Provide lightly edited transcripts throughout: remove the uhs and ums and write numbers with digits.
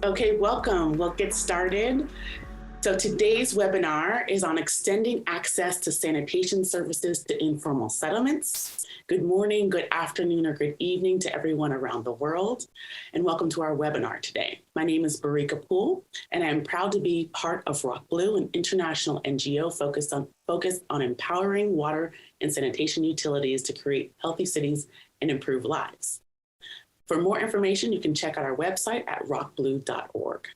Okay, welcome. We'll get started. So today's webinar is on extending access to sanitation services to informal settlements. Good morning, good afternoon, or good evening to everyone around the world, and welcome to our webinar today. My name is Barika Poole, and I'm proud to be part of Rock Blue, an international NGO focused on empowering water and sanitation utilities to create healthy cities and improve lives. For more information, you can check out our website at rockblue.org.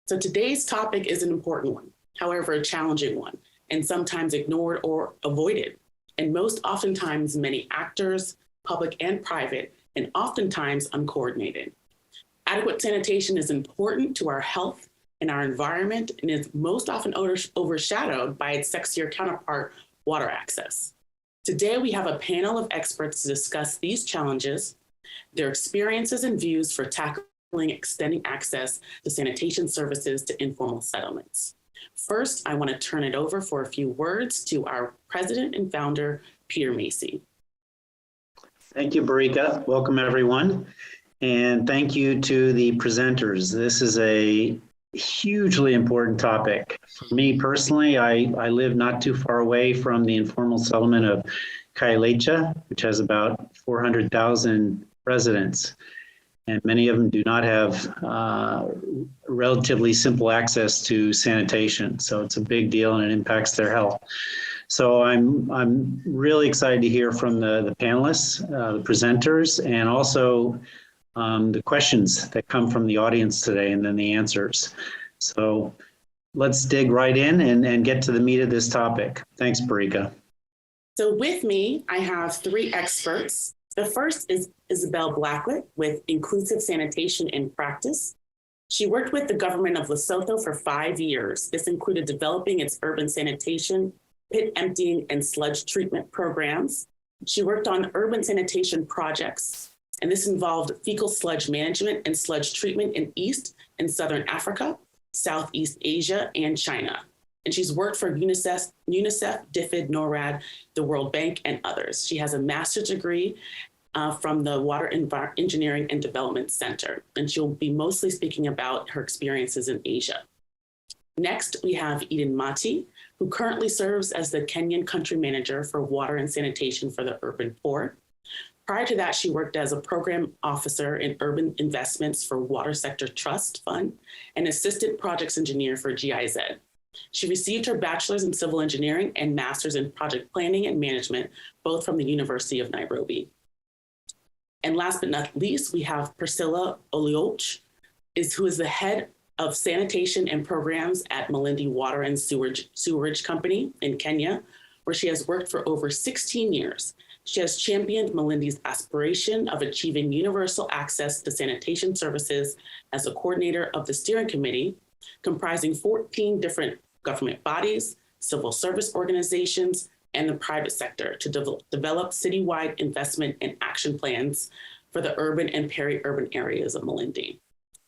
So today's topic is an important one, however, a challenging one, and sometimes ignored or avoided. And most oftentimes, many actors, public and private, and oftentimes uncoordinated. Adequate sanitation is important to our health and our environment, and is most often overshadowed by its sexier counterpart, water access. Today, we have a panel of experts to discuss these challenges, their experiences and views for tackling extending access to sanitation services to informal settlements. First, I want to turn it over for a few words to our president and founder, Peter Macy. Thank you, Barika. Welcome, everyone. And thank you to the presenters. This is a hugely important topic. For me personally, I live not too far away from the informal settlement of Kailicha, which has about 400,000 residents. And many of them do not have relatively simple access to sanitation. So it's a big deal and it impacts their health. So I'm really excited to hear from the panelists, the presenters, and also the questions that come from the audience today, and then the answers. So let's dig right in and get to the meat of this topic. Thanks, Barika. So with me, I have three experts. The first is Isabel Blacklet with Inclusive Sanitation in Practice. She worked with the government of Lesotho for 5 years. This included developing its urban sanitation, pit emptying, and sludge treatment programs. She worked on urban sanitation projects, and this involved fecal sludge management and sludge treatment in East and Southern Africa, Southeast Asia, and China. And she's worked for UNICEF, DFID, NORAD, the World Bank, and others. She has a master's degree from the Water Engineering and Development Center, and she'll be mostly speaking about her experiences in Asia. Next, we have Eden Mati, who currently serves as the Kenyan country manager for water and sanitation for the urban poor. Prior to that, she worked as a program officer in urban investments for Water Sector Trust Fund and assistant projects engineer for GIZ. She received her bachelor's in civil engineering and master's in project planning and management, both from the University of Nairobi. And last but not least, we have Priscilla Olioch, who is the head of sanitation and programs at Malindi Water and Sewerage Company in Kenya, where she has worked for over 16 years. She has championed Malindi's aspiration of achieving universal access to sanitation services as a coordinator of the steering committee, comprising 14 different government bodies, civil service organizations, and the private sector to develop citywide investment and action plans for the urban and peri-urban areas of Malindi.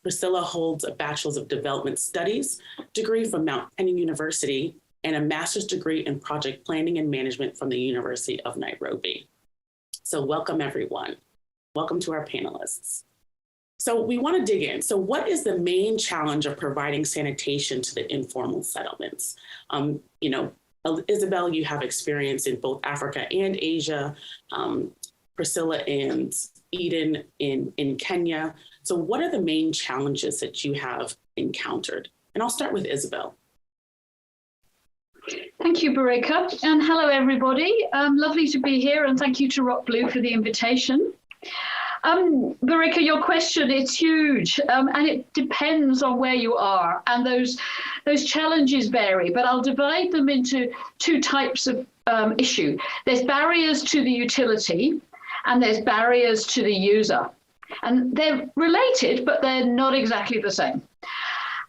Priscilla holds a Bachelor's of Development Studies degree from Mount Kenya University and a master's degree in project planning and management from the University of Nairobi. So welcome, everyone. Welcome to our panelists. So we want to dig in. So what is the main challenge of providing sanitation to the informal settlements? Isabel, you have experience in both Africa and Asia, Priscilla and Eden in Kenya. So what are the main challenges that you have encountered? And I'll start with Isabel. Thank you, Barika, and hello, everybody. Lovely to be here, and thank you to Rock Blue for the invitation. Barika, your question, it's huge, and it depends on where you are, and those challenges vary, but I'll divide them into two types of issue. There's barriers to the utility, and there's barriers to the user. And they're related, but they're not exactly the same.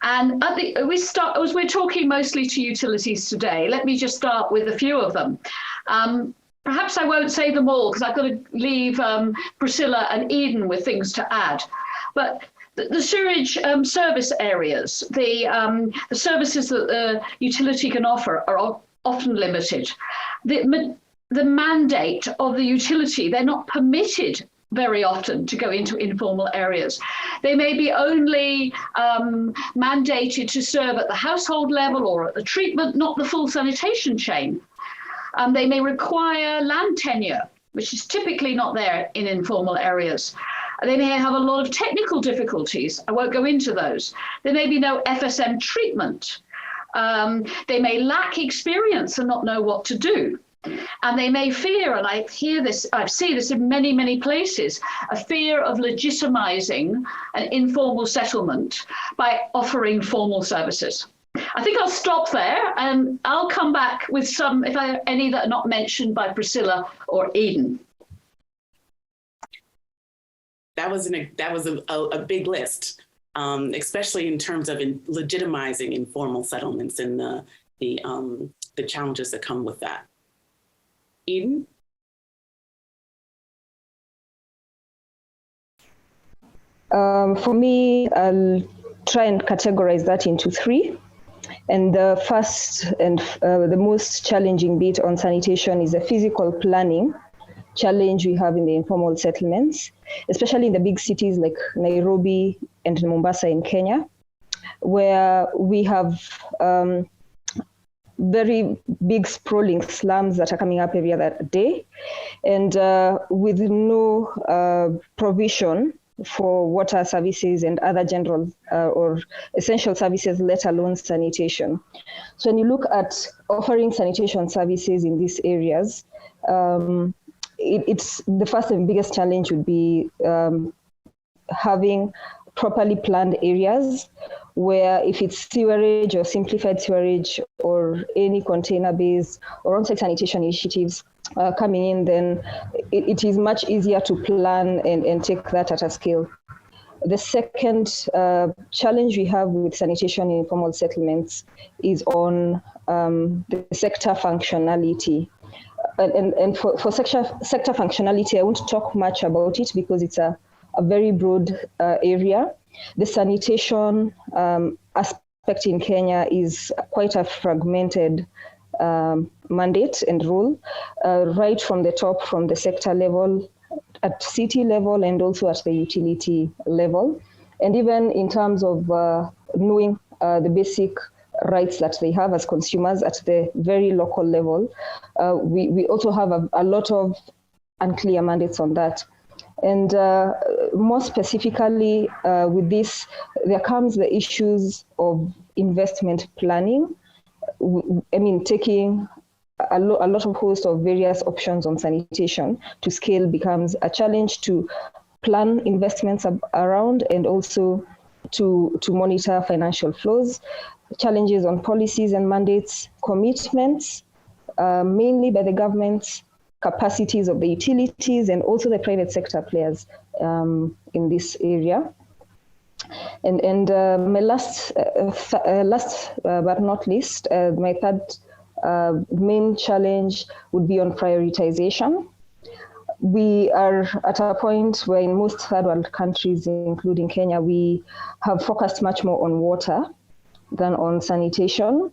And as we're talking mostly to utilities today, let me just start with a few of them. Perhaps I won't say them all because I've got to leave Priscilla and Eden with things to add. But the sewage service areas, the services that the utility can offer are often limited. The mandate of the utility, they're not permitted very often to go into informal areas. They may be only mandated to serve at the household level or at the treatment, not the full sanitation chain. They may require land tenure, which is typically not there in informal areas. They may have a lot of technical difficulties. I won't go into those. There may be no FSM treatment. They may lack experience and not know what to do. And they may fear, and I see this in many, many places, a fear of legitimizing an informal settlement by offering formal services. I think I'll stop there, and I'll come back with some, if I have any that are not mentioned by Priscilla or Eden. That was a big list, especially in terms of legitimizing informal settlements and the challenges that come with that. Eden? For me, I'll try and categorize that into three. And the first and the most challenging bit on sanitation is the physical planning challenge we have in the informal settlements, especially in the big cities like Nairobi and Mombasa in Kenya, where we have very big sprawling slums that are coming up every other day, and with no provision for water services and other general or essential services, let alone sanitation. So when you look at offering sanitation services in these areas, it's the first and biggest challenge would be having properly planned areas where if it's sewerage or simplified sewerage or any container-based or on-site sanitation initiatives coming in, then it is much easier to plan and take that at a scale. The second challenge we have with sanitation in informal settlements is on the sector functionality. And for sector functionality, I won't talk much about it because it's a very broad area. The sanitation aspect in Kenya is quite a fragmented mandate and role, right from the top, from the sector level, at city level, and also at the utility level. And even in terms of knowing the basic rights that they have as consumers at the very local level, we also have a lot of unclear mandates on that. And more specifically with this, there comes the issues of investment planning. I mean, taking a lot of host of various options on sanitation to scale becomes a challenge to plan investments around and also to monitor financial flows. Challenges on policies and mandates, commitments, mainly by the government, capacities of the utilities and also the private sector players in this area. And my last but not least, my third main challenge would be on prioritization. We are at a point where in most third world countries, including Kenya, we have focused much more on water than on sanitation,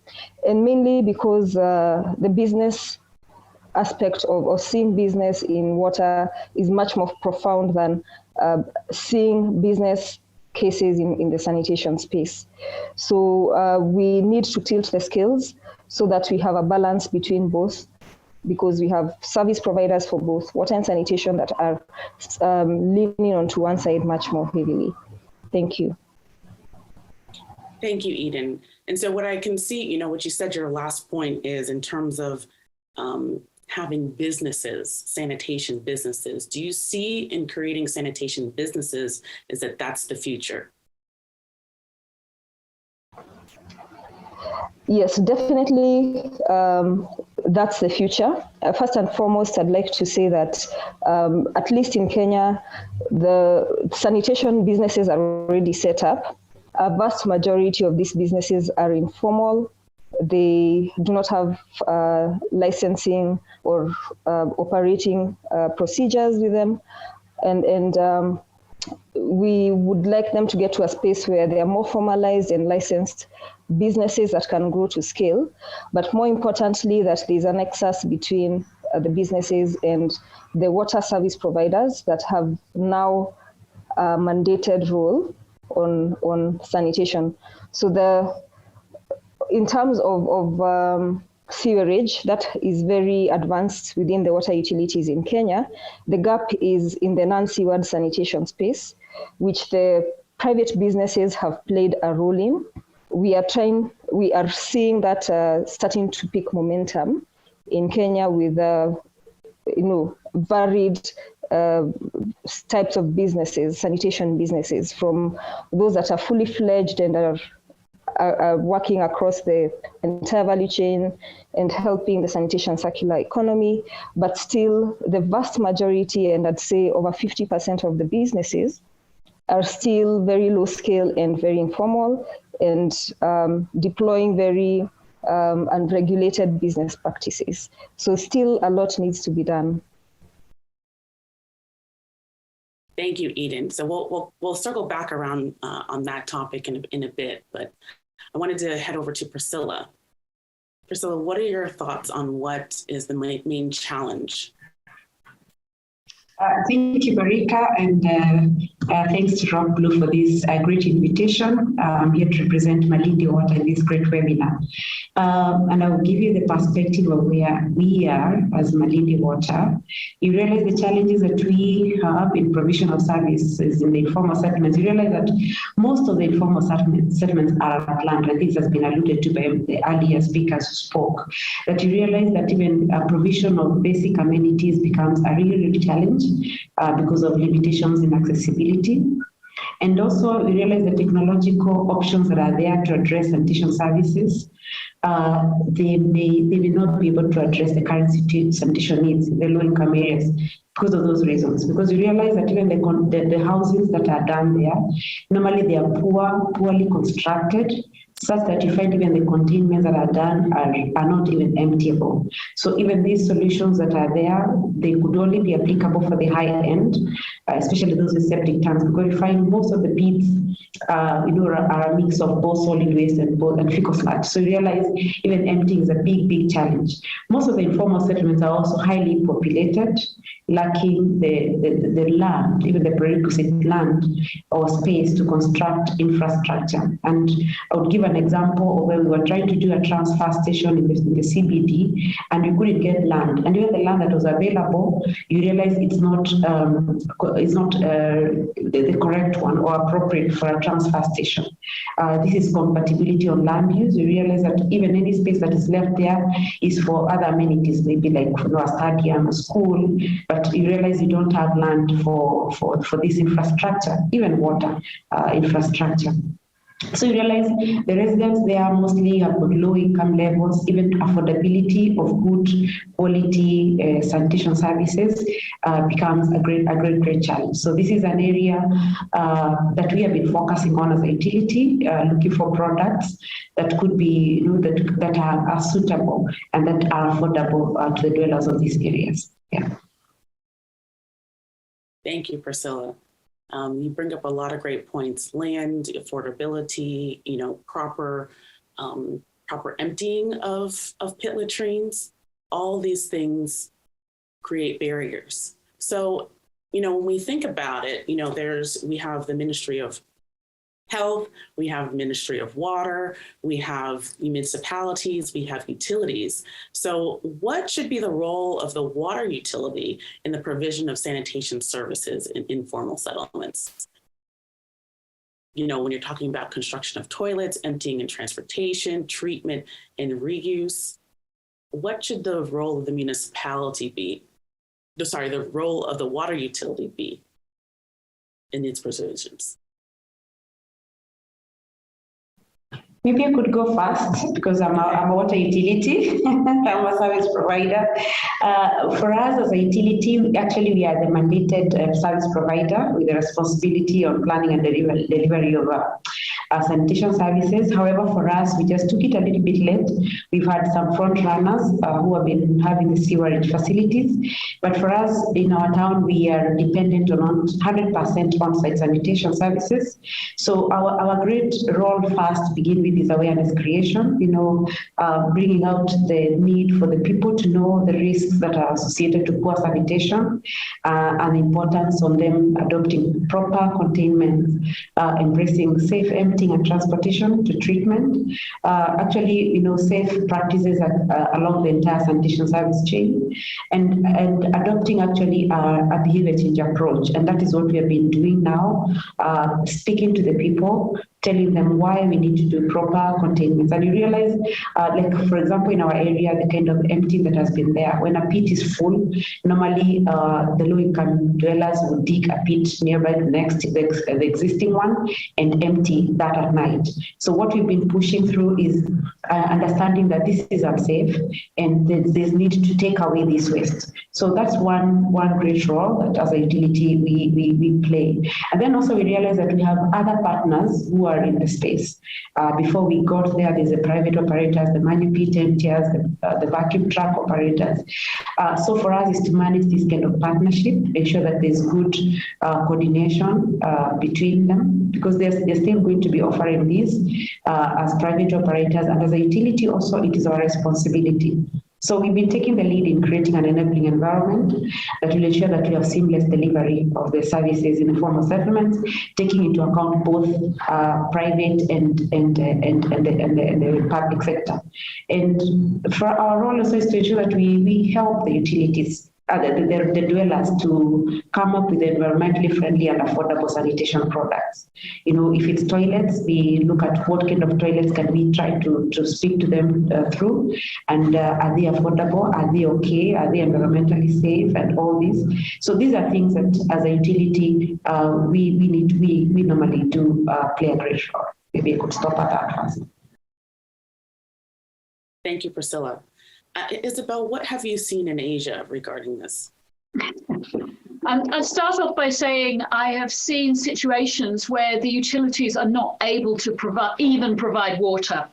and mainly because the business aspect of seeing business in water is much more profound than seeing business cases in the sanitation space. So we need to tilt the scales so that we have a balance between both, because we have service providers for both water and sanitation that are leaning onto one side much more heavily. Thank you. Thank you, Eden. And so what I can see, what you said, your last point is in terms of having businesses, sanitation businesses. Do you see in creating sanitation businesses is that that's the future? Yes, definitely. That's the future. First and foremost, I'd like to say that at least in Kenya, the sanitation businesses are already set up. A vast majority of these businesses are informal. They do not have licensing or operating procedures with them. And we would like them to get to a space where they are more formalized and licensed businesses that can grow to scale. But more importantly, that there's a nexus between the businesses and the water service providers that have now a mandated role on sanitation. So in terms of sewerage, that is very advanced within the water utilities in Kenya. The gap is in the non-sewered sanitation space, which the private businesses have played a role in. We are seeing that starting to pick momentum in Kenya with varied types of businesses, sanitation businesses, from those that are fully fledged and are working across the entire value chain and helping the sanitation circular economy, but still the vast majority, and I'd say over 50% of the businesses, are still very low scale and very informal and deploying very unregulated business practices. So still a lot needs to be done. Thank you, Eden. So we'll circle back around on that topic in a bit, but I wanted to head over to Priscilla. Priscilla, what are your thoughts on what is the main challenge? Thank you, Barika, and thanks to Rob Blue for this great invitation. I'm here to represent Malindi Water in this great webinar. And I will give you the perspective of where we are as Malindi Water. You realize the challenges that we have in provision of services in the informal settlements. You realize that most of the informal settlements are at land, and this has been alluded to by the earlier speakers who spoke, that you realize that even a provision of basic amenities becomes a really challenge because of limitations in accessibility. And also we realize the technological options that are there to address sanitation services, they may not be able to address the current sanitation needs in the low-income areas because of those reasons. Because you realize that even the houses that are done there, normally they are poorly constructed, such that you find even the containments that are done are not even emptyable. So even these solutions that are there, they could only be applicable for the high end, especially those with septic tanks, because you find most of the pits are a mix of both solid waste and fecal sludge. So you realize even emptying is a big challenge. Most of the informal settlements are also highly populated, lacking the land, even the prerequisite land or space to construct infrastructure. And I would give an example of where we were trying to do a transfer station in the CBD, and we couldn't get land. And even the land that was available, you realize it's not the correct one or appropriate for a transfer station. This is compatibility on land use. You realize that even any space that is left there is for other amenities, maybe like a stadium, a school, but you realize you don't have land for this infrastructure, even water infrastructure. So you realize the residents there mostly have got low income levels, even affordability of good quality sanitation services becomes a great challenge. So this is an area that we have been focusing on as a utility, looking for products that could be, that are suitable and that are affordable to the dwellers of these areas. Yeah. Thank you, Priscilla. You bring up a lot of great points: land, affordability, proper emptying of pit latrines. All these things create barriers. So, when we think about it, we have the Ministry of Health, we have Ministry of Water, we have municipalities, we have utilities. So what should be the role of the water utility in the provision of sanitation services in informal settlements? When you're talking about construction of toilets, emptying and transportation, treatment and reuse, what should the role of the municipality be? The role of the water utility be in its provisions? Maybe I could go first because I'm a water utility. I'm a service provider. For us as a utility, actually we are the mandated service provider with the responsibility on planning and delivery of sanitation services. However, for us, we just took it a little bit late. We've had some front runners who have been having the sewerage facilities. But for us, in our town, we are dependent on 100% on-site sanitation services. So our great role first to begin with is awareness creation, bringing out the need for the people to know the risks that are associated to poor sanitation and the importance on them adopting proper containment, embracing safe emptying and transportation to treatment. Safe practices along the entire sanitation service chain, and adopting actually a behavior change approach. And that is what we have been doing now, speaking to the people, telling them why we need to do proper containment. And you realize, for example, in our area, the kind of emptying that has been there. When a pit is full, normally the low-income dwellers would dig a pit nearby the existing one and empty that at night. So what we've been pushing through is understanding that this is unsafe and there's need to take away this waste. So that's one great role that as a utility we play. And then also we realize that we have other partners who are in the space. Before we got there, there's the private operators, the manual pit emptiers, the vacuum truck operators. So for us is to manage this kind of partnership, ensure that there's good coordination between them, because they're still going to be offering these as private operators, and as a utility also it is our responsibility. So we've been taking the lead in creating an enabling environment that will ensure that we have seamless delivery of the services in the form of settlements, taking into account both private and the public sector. And for our role also is to ensure that we help the utilities, the dwellers, to come up with environmentally friendly and affordable sanitation products. If it's toilets, we look at what kind of toilets can we try to speak to them through, and are they affordable, are they okay, are they environmentally safe, and all these. So these are things that as a utility we normally do play a great role. Maybe I could stop at that first. Thank you, Priscilla. Isabel, what have you seen in Asia regarding this? I'll start off by saying I have seen situations where the utilities are not able to provide water.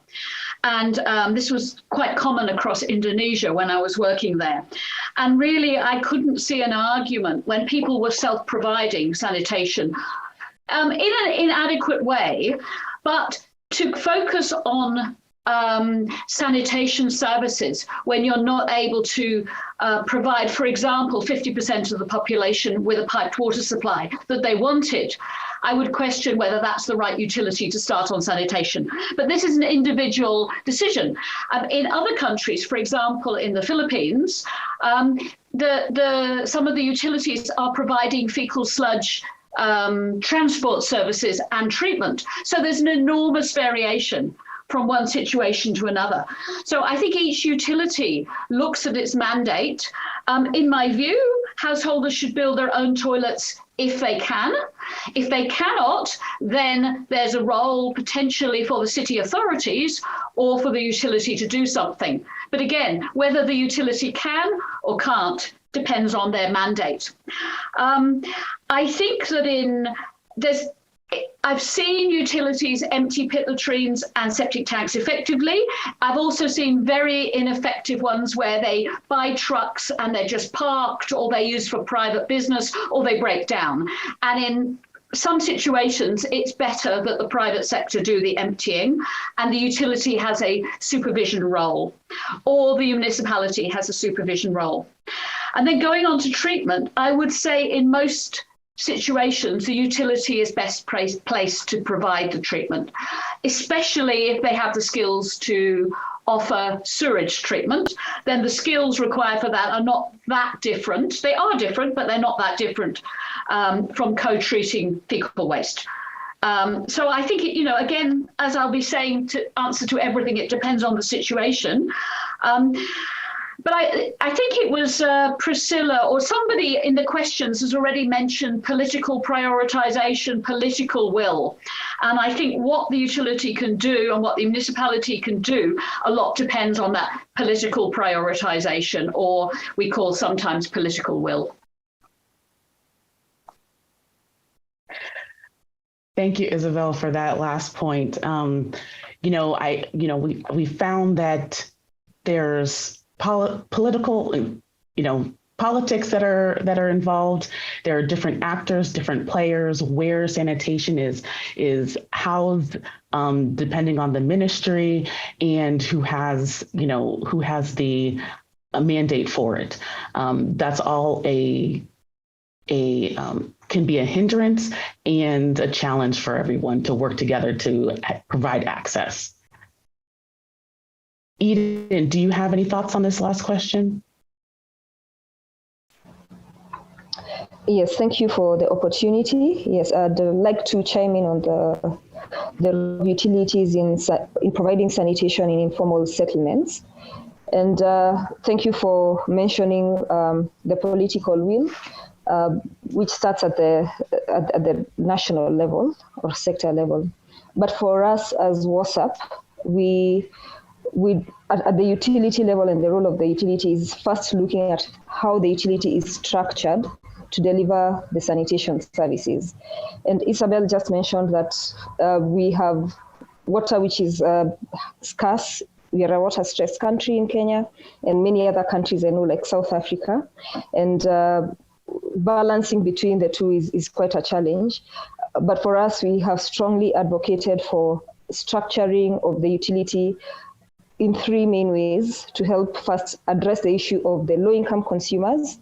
And this was quite common across Indonesia when I was working there. And really, I couldn't see an argument when people were self-providing sanitation in an inadequate way, but to focus on sanitation services when you're not able to provide, for example, 50% of the population with a piped water supply that they wanted, I would question whether that's the right utility to start on sanitation. But this is an individual decision. In other countries, for example, in the Philippines, some of the utilities are providing fecal sludge transport services and treatment. So there's an enormous variation from one situation to another. So I think each utility looks at its mandate. In my view, householders should build their own toilets if they can. If they cannot, then there's a role potentially for the city authorities or for the utility to do something. But again, whether the utility can or can't depends on their mandate. I think that I've seen utilities empty pit latrines and septic tanks effectively. I've also seen very ineffective ones where they buy trucks and they're just parked, or they're used for private business, or they break down. And in some situations, it's better that the private sector do the emptying and the utility has a supervision role, or the municipality has a supervision role. And then going on to treatment, I would say in most situations, the utility is best placed to provide the treatment, especially if they have the skills to offer sewage treatment. Then the skills required for that are not that different. They are different, but they're not that different from co-treating fecal waste. So I think, again, as I'll be saying to answer to everything, it depends on the situation. But I think it was Priscilla or somebody in the questions has already mentioned political prioritization, political will. And I think what the utility can do and what the municipality can do, a lot depends on that political prioritization, or we call sometimes political will. Thank you, Isabel, for that last point. We found that there's political, politics that are involved. There are different actors, different players where sanitation is housed, depending on the ministry and who has the mandate for it. That's all can be a hindrance and a challenge for everyone to work together to provide access. Eden, do you have any thoughts on this last question? Yes, thank you for the opportunity. Yes, I'd like to chime in on the utilities in providing sanitation in informal settlements. And thank you for mentioning the political will, which starts at the national level or sector level. But for us as WhatsApp, we at the utility level, and the role of the utility is first looking at how the utility is structured to deliver the sanitation services. And Isabel just mentioned that we have water which is scarce. We are a water-stressed country in Kenya, and many other countries I know, like South Africa. And balancing between the two is quite a challenge. But for us, we have strongly advocated for structuring of the utility in three main ways to help first address the issue of the low-income consumers,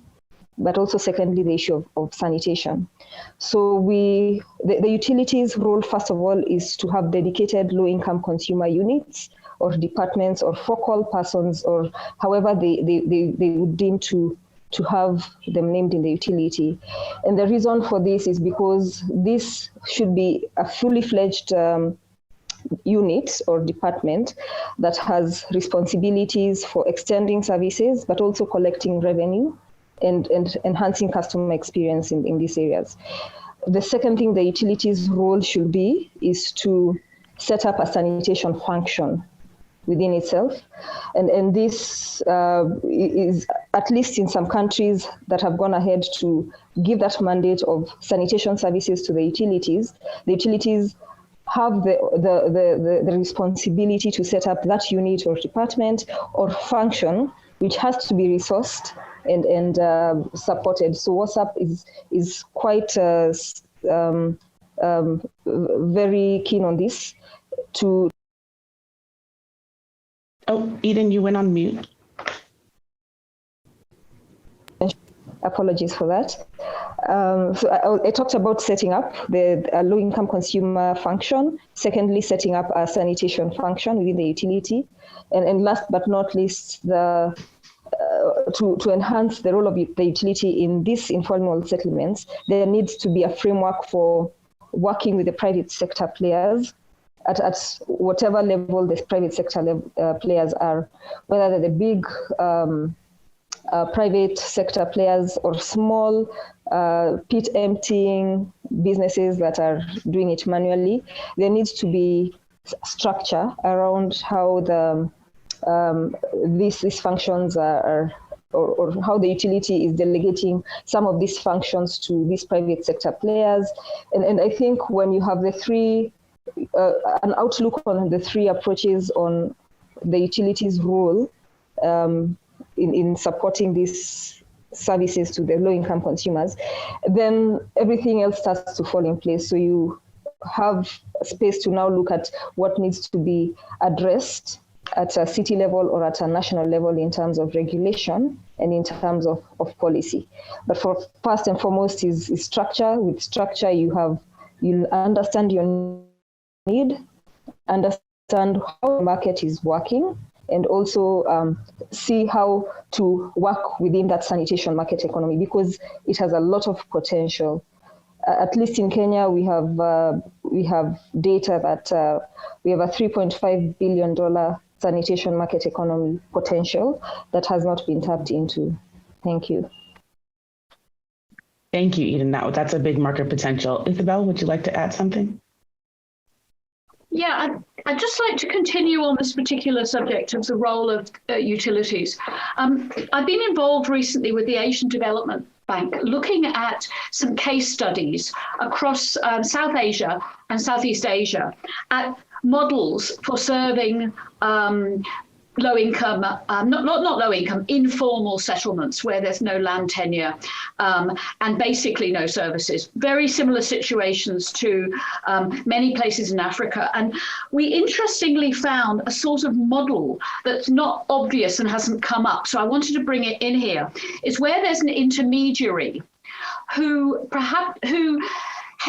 but also secondly, the issue of sanitation. So the utilities role, first of all, is to have dedicated low-income consumer units or departments or focal persons, or however they would deem to have them named in the utility. And the reason for this is because this should be a fully fledged unit or department that has responsibilities for extending services, but also collecting revenue and enhancing customer experience in these areas. The second thing the utilities role should be is to set up a sanitation function within itself. And this is, at least in some countries that have gone ahead to give that mandate of sanitation services to the utilities have the responsibility to set up that unit or department or function, which has to be resourced and supported. So WhatsApp is quite very keen on this. Oh, Eden, you went on mute. Apologies for that. So I talked about setting up the low-income consumer function. Secondly, setting up a sanitation function within the utility, and last but not least, to enhance the role of the utility in these informal settlements, there needs to be a framework for working with the private sector players at whatever level the private sector players are, whether they're the big private sector players or small pit emptying businesses that are doing it manually. There needs to be structure around how these functions are, or how the utility is delegating some of these functions to these private sector players. And I think when you have the three, an outlook on the three approaches on the utilities role in supporting these services to the low-income consumers, then everything else starts to fall in place. So you have space to now look at what needs to be addressed at a city level or at a national level in terms of regulation and in terms of policy. But for first and foremost is structure. With structure, you'll understand your need, understand how the market is working, and also see how to work within that sanitation market economy, because it has a lot of potential. At least in Kenya, we have data that we have a $3.5 billion sanitation market economy potential that has not been tapped into. Thank you. Thank you, Eden. That's a big market potential. Isabel, would you like to add something? Yeah, I'd just like to continue on this particular subject of the role of utilities. I've been involved recently with the Asian Development Bank looking at some case studies across South Asia and Southeast Asia at models for serving low income, not low income, informal settlements where there's no land tenure and basically no services. Very similar situations to many places in Africa. And we interestingly found a sort of model that's not obvious and hasn't come up. So I wanted to bring it in here. It's where there's an intermediary who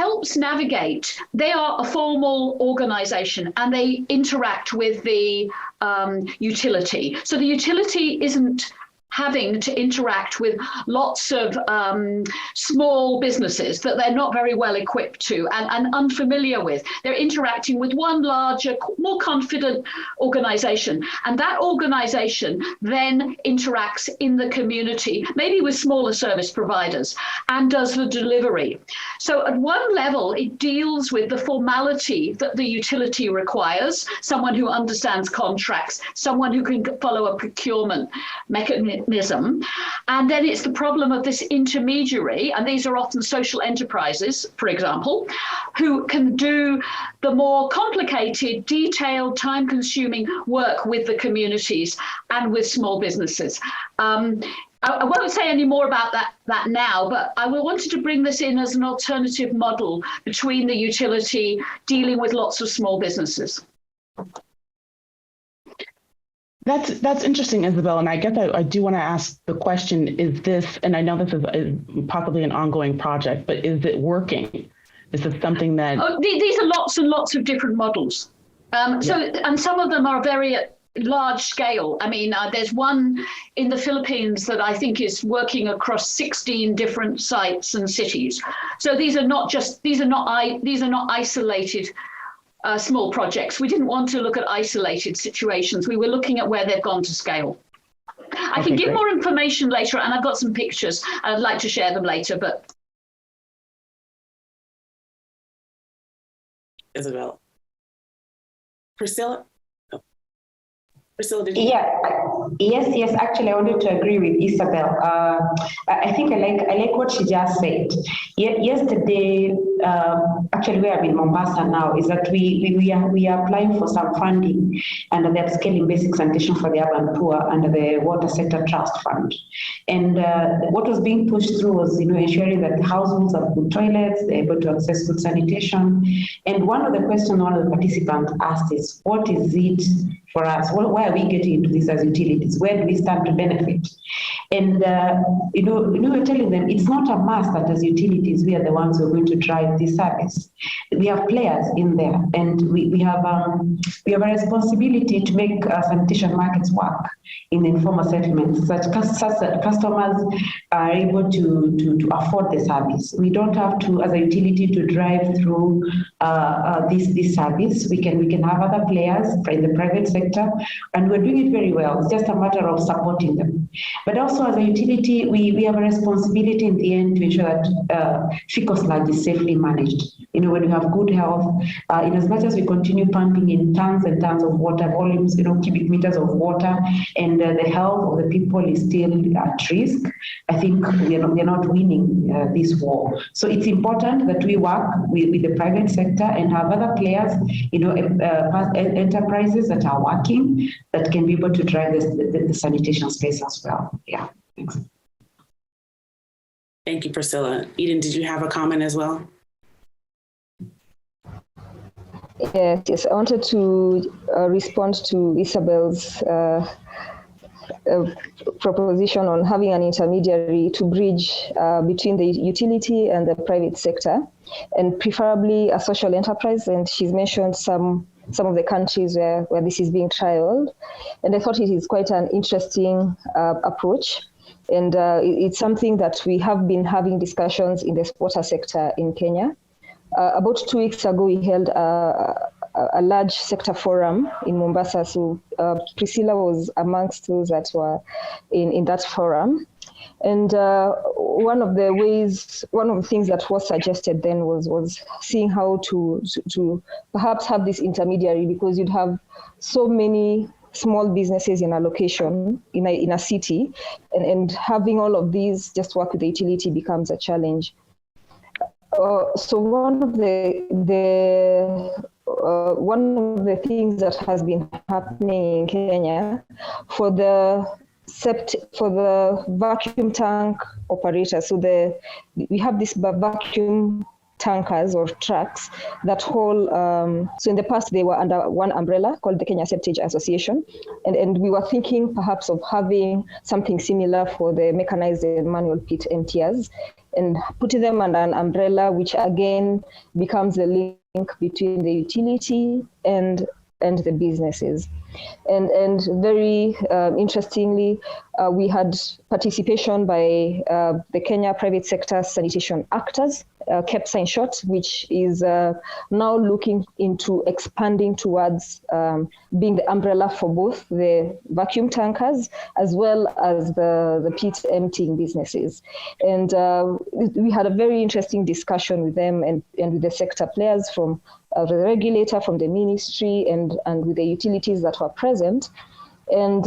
helps navigate. They are a formal organization and they interact with the utility. So the utility isn't having to interact with lots of small businesses that they're not very well equipped to and unfamiliar with. They're interacting with one larger, more confident organization. And that organization then interacts in the community, maybe with smaller service providers, and does the delivery. So at one level, it deals with the formality that the utility requires, someone who understands contracts, someone who can follow a procurement mechanism. And then it's the problem of this intermediary, and these are often social enterprises, for example, who can do the more complicated, detailed, time-consuming work with the communities and with small businesses. I won't say any more about that now, but I wanted to bring this in as an alternative model between the utility dealing with lots of small businesses. That's interesting, Isabel. And I guess I do want to ask the question, is this, and I know this is possibly an ongoing project, but is it working? Is this something that... Oh, these are lots and lots of different models. And some of them are very large scale. I mean, there's one in the Philippines that I think is working across 16 different sites and cities. So these are not isolated small projects. We didn't want to look at isolated situations. We were looking at where they've gone to scale. I can give more information later, and I've got some pictures. I'd like to share them later, but. Isabel. Priscilla? Oh. Priscilla, did you? Yeah, yes. Actually, I wanted to agree with Isabel. I think I like what she just said. Yesterday, actually, where I'm in Mombasa now, is that we are applying for some funding under the Upscaling Basic Sanitation for the Urban Poor under the Water Sector Trust Fund. And what was being pushed through was, ensuring that the households have good toilets, they're able to access good sanitation. And one of the questions one of the participants asked is, what is it for us? Why are we getting into this as utilities? Where do we stand to benefit? And, we're telling them it's not a must that as utilities, we are the ones who are going to drive this service. We have players in there, and we have a responsibility to make sanitation markets work in informal settlements, such that customers are able to afford the service. We don't have to, as a utility, to drive through this service. We can have other players in the private sector, and we're doing it very well. It's just a matter of supporting them. But also as a utility, we have a responsibility in the end to ensure that fecal sludge is safely managed. When we have good health, in as much as we continue pumping in tons and tons of water volumes, cubic meters of water, and the health of the people is still at risk, I think we are not winning this war. So it's important that we work with the private sector and have other players, enterprises that are working, that can be able to drive the sanitation space as well. Yeah, thanks. Thank you, Priscilla. Eden, did you have a comment as well? Yes. I wanted to respond to Isabel's proposition on having an intermediary to bridge between the utility and the private sector, and preferably a social enterprise. And she's mentioned some of the countries where this is being trialed. And I thought it is quite an interesting approach. And it's something that we have been having discussions in the water sector in Kenya. About 2 weeks ago, we held a large sector forum in Mombasa. So Priscilla was amongst those that were in that forum. And one of the things that was suggested then was seeing how to perhaps have this intermediary, because you'd have so many small businesses in a location, in a city, and having all of these just work with the utility becomes a challenge. So one of the things that has been happening in Kenya for the vacuum tank operators, so we have this vacuum tankers or trucks that haul, so in the past they were under one umbrella called the Kenya Septage Association, and we were thinking perhaps of having something similar for the mechanized and manual pit emptiers, and putting them under an umbrella, which again becomes a link between the utility and the businesses. And very interestingly, we had participation by the Kenya Private Sector Sanitation Actors, KEPSA in short, which is now looking into expanding towards being the umbrella for both the vacuum tankers as well as the pit emptying businesses. And we had a very interesting discussion with them and with the sector players from the regulator, from the ministry, and with the utilities that were present. And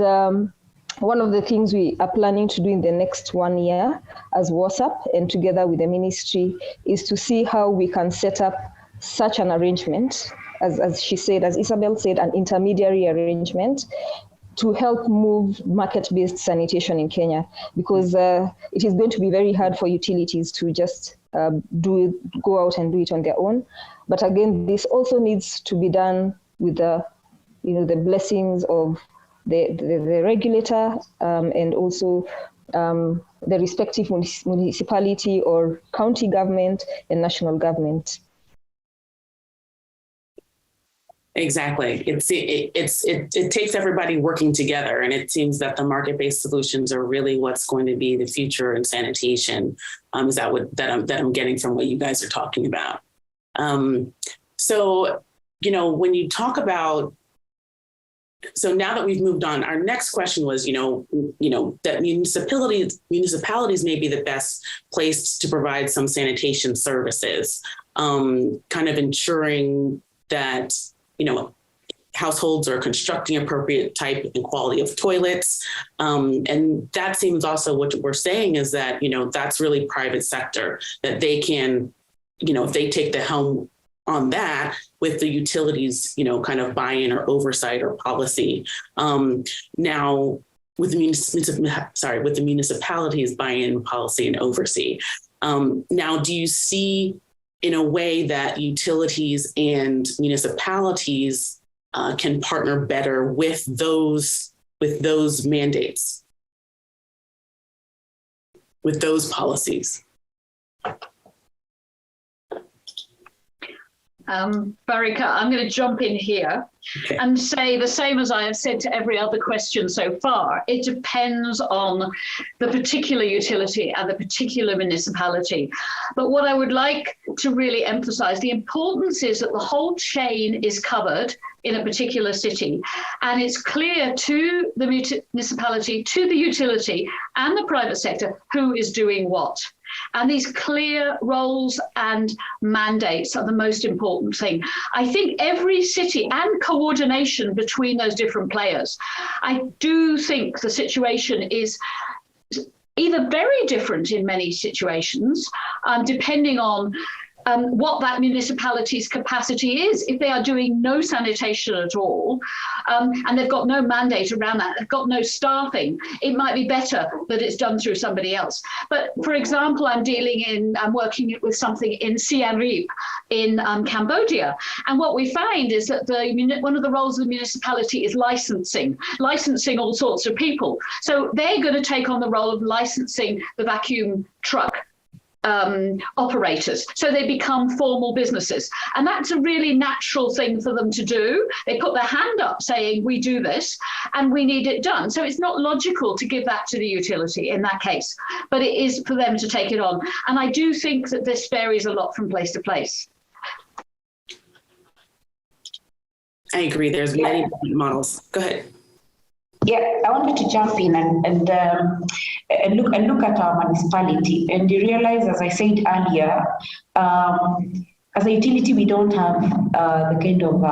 one of the things we are planning to do in the next 1 year as WhatsApp and together with the ministry is to see how we can set up such an arrangement, as she said, as Isabel said, an intermediary arrangement to help move market-based sanitation in Kenya, because it is going to be very hard for utilities to just go out and do it on their own. But again, this also needs to be done with the blessings of the regulator and also the respective municipality or county government and national government. Exactly. It takes everybody working together, and it seems that the market-based solutions are really what's going to be the future in sanitation. Is that I'm getting from what you guys are talking about? So when you talk about, so now that we've moved on, our next question was, that municipalities may be the best place to provide some sanitation services, kind of ensuring that households are constructing appropriate type and quality of toilets. And that seems also what we're saying is that, that's really private sector, that they can, if they take the helm on that with the utilities, kind of buy-in or oversight or policy. Now with the municipalities buy-in, policy and oversee. Now, do you see in a way that utilities and municipalities can partner better with those mandates, with those policies? Barika, I'm going to jump in here and say the same as I have said to every other question so far. It depends on the particular utility and the particular municipality. But what I would like to really emphasize, the importance is that the whole chain is covered in a particular city. And it's clear to the municipality, to the utility and the private sector who is doing what. And these clear roles and mandates are the most important thing. I think every city and coordination between those different players. I do think the situation is either very different in many situations, depending on what that municipality's capacity is. If they are doing no sanitation at all, and they've got no mandate around that, they've got no staffing, it might be better that it's done through somebody else. But for example, I'm working with something in Siem Reap in Cambodia. And what we find is that one of the roles of the municipality is licensing all sorts of people. So they're going to take on the role of licensing the vacuum truck operators. So they become formal businesses. And that's a really natural thing for them to do. They put their hand up saying, we do this and we need it done. So it's not logical to give that to the utility in that case, but it is for them to take it on. And I do think that this varies a lot from place to place. I agree. There's many different models. Go ahead. Yeah, I wanted to jump in and look at our municipality, and you realize, as I said earlier, as a utility, we don't have the kind of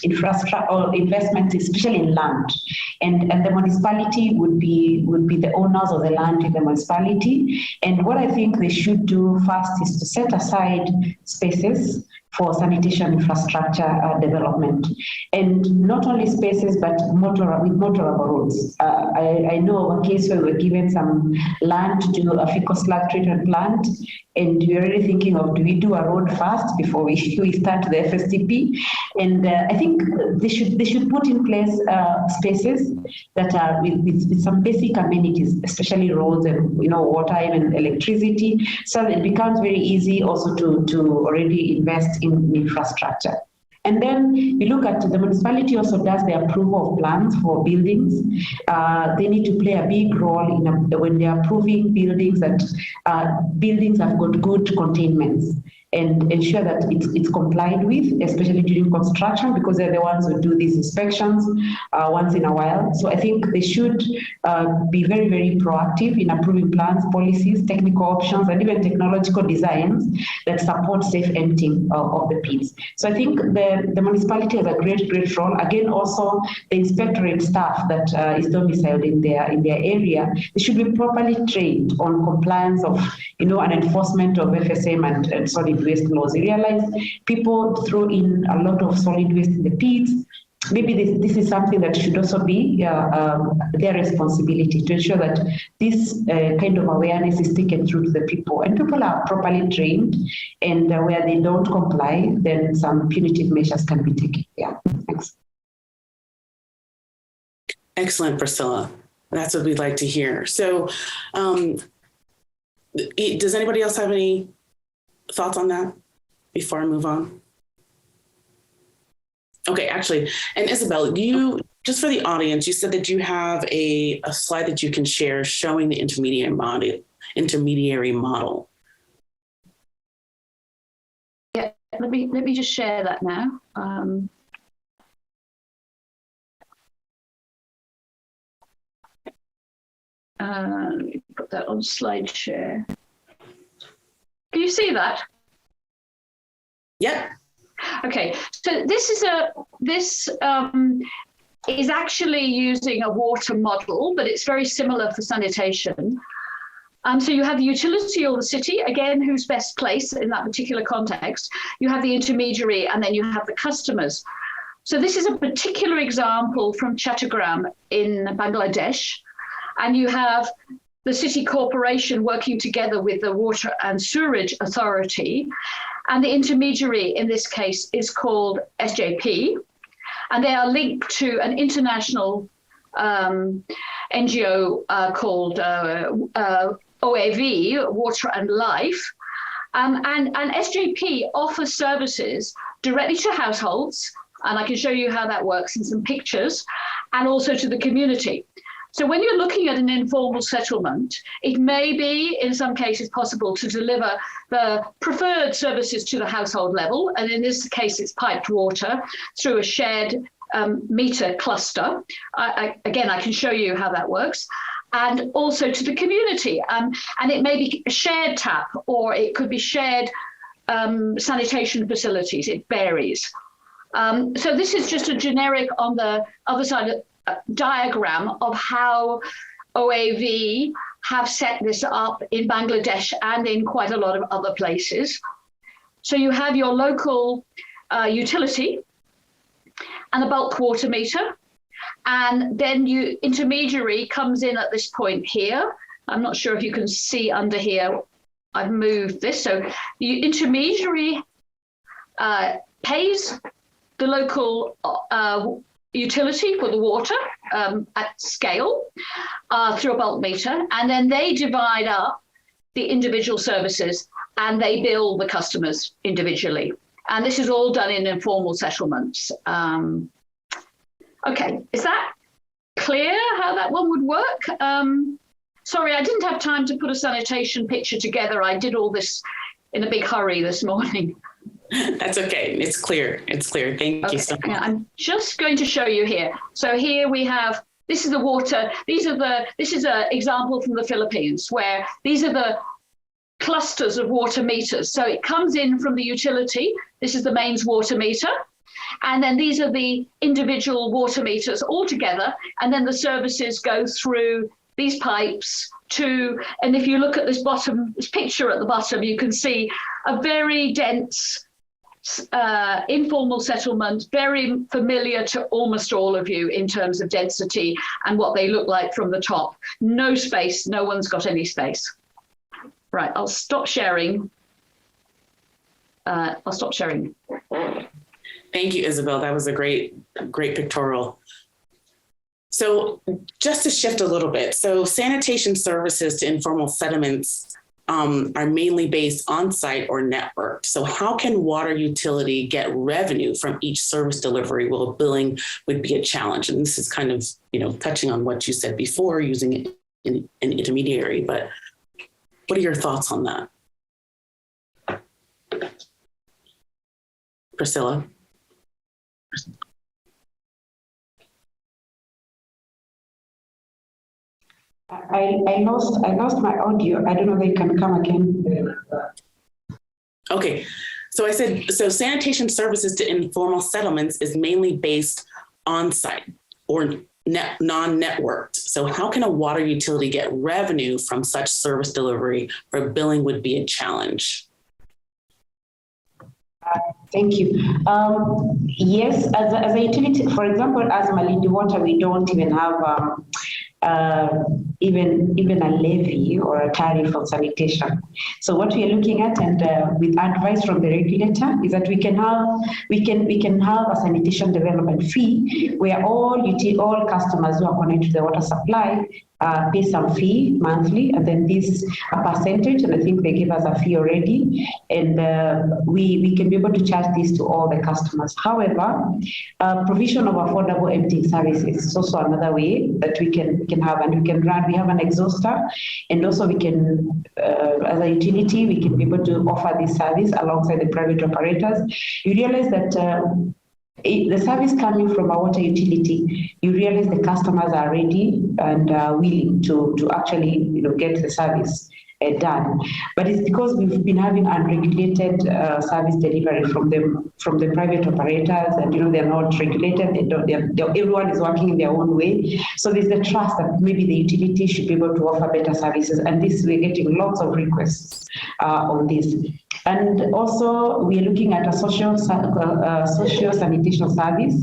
infrastructure or investments, especially in land, and the municipality would be the owners of the land in the municipality. And what I think they should do first is to set aside spaces for sanitation infrastructure development, and not only spaces but with motorable roads. I know of a case where we were given some land to do a fecal slag treatment plant, and we're already thinking of, do we do a road first before we start the FSTP? And I think they should put in place spaces that are with some basic amenities, especially roads and water and electricity, so that it becomes very easy also to already invest in infrastructure. And then you look at the municipality also does the approval of plans for buildings. They need to play a big role when they're approving buildings, that buildings have got good containments, and ensure that it's complied with, especially during construction, because they're the ones who do these inspections once in a while. So I think they should be very, very proactive in approving plans, policies, technical options, and even technological designs that support safe emptying of the pits. So I think the municipality has a great role. Again, also the inspectorate staff that is domiciled in their area, they should be properly trained on compliance of and enforcement of FSM and solid waste laws. You realize people throw in a lot of solid waste in the pits. Maybe this is something that should also be their responsibility, to ensure that this kind of awareness is taken through to the people, and people are properly trained, and where they don't comply, then some punitive measures can be taken. Yeah, thanks. Excellent, Priscilla. That's what we'd like to hear. So does anybody else have any thoughts on that before I move on? Okay, actually, and Isabel, you, just for the audience, you said that you have a slide that you can share showing the intermediary model. Yeah, let me just share that now. Let me put that on slide share. Can you see that? Yep. Okay, so this is actually using a water model, but it's very similar for sanitation. So you have the utility or the city, again, who's best placed in that particular context. You have the intermediary, and then you have the customers. So this is a particular example from Chattogram in Bangladesh. And you have the city corporation working together with the Water and Sewerage Authority. And the intermediary in this case is called SJP. And they are linked to an international NGO called OAV, Water and Life. And SJP offers services directly to households, and I can show you how that works in some pictures, and also to the community. So when you're looking at an informal settlement, it may be, in some cases, possible to deliver the preferred services to the household level. And in this case, it's piped water through a shared meter cluster. Again, I can show you how that works. And also to the community. And it may be a shared tap, or it could be shared sanitation facilities. It varies. So this is just a generic on the other side diagram of how OAV have set this up in Bangladesh and in quite a lot of other places. So you have your local utility and a bulk water meter, and then your intermediary comes in at this point here. I'm not sure if you can see under here. I've moved this. So the intermediary pays the local utility for the water at scale through a bulk meter, and then they divide up the individual services and they bill the customers individually. And this is all done in informal settlements. Okay, is that clear how that one would work? Sorry, I didn't have time to put a sanitation picture together. I did all this in a big hurry this morning. That's okay. It's clear. It's clear. Thank you so much. I'm just going to show you here. So here we have, this is the water. This is an example from the Philippines where these are the clusters of water meters. So it comes in from the utility. This is the mains water meter. And then these are the individual water meters all together. And then the services go through these pipes to, and if you look at this picture at the bottom, you can see a very dense informal settlement, very familiar to almost all of you in terms of density and what they look like from the top. No space, no one's got any space. Right, I'll stop sharing. Thank you, Isabel. That was a great pictorial. So just to shift a little bit, so sanitation services to informal settlements are mainly based on-site or networked. So how can water utility get revenue from each service delivery? Well, billing would be a challenge. And this is kind of, touching on what you said before, using an intermediary, but what are your thoughts on that? Priscilla? I lost my audio. I don't know if they can come again. Okay, so I said, so sanitation services to informal settlements is mainly based on-site or non-networked. So how can a water utility get revenue from such service delivery where billing would be a challenge? Thank you. Yes, as a utility, for example, as Malindi Water, we don't even have even a levy or a tariff on sanitation. So what we are looking at, and with advice from the regulator, is that we can have a sanitation development fee where all customers who are connected to the water supply pay some fee monthly, and then this a percentage, and I think they give us a fee already, and we can be able to charge this to all the customers. However, provision of affordable emptying services is also another way that we can have, and we can run. We have an exhauster, and also we can, as a utility, we can be able to offer this service alongside the private operators. You realize that the service coming from a water utility, you realize the customers are ready and willing to actually get the service done. But it's because we've been having unregulated service delivery from the private operators, and they're not regulated. Everyone is working in their own way. So there's the trust that maybe the utility should be able to offer better services, and this we're getting lots of requests on this. And also, we are looking at a social sanitation service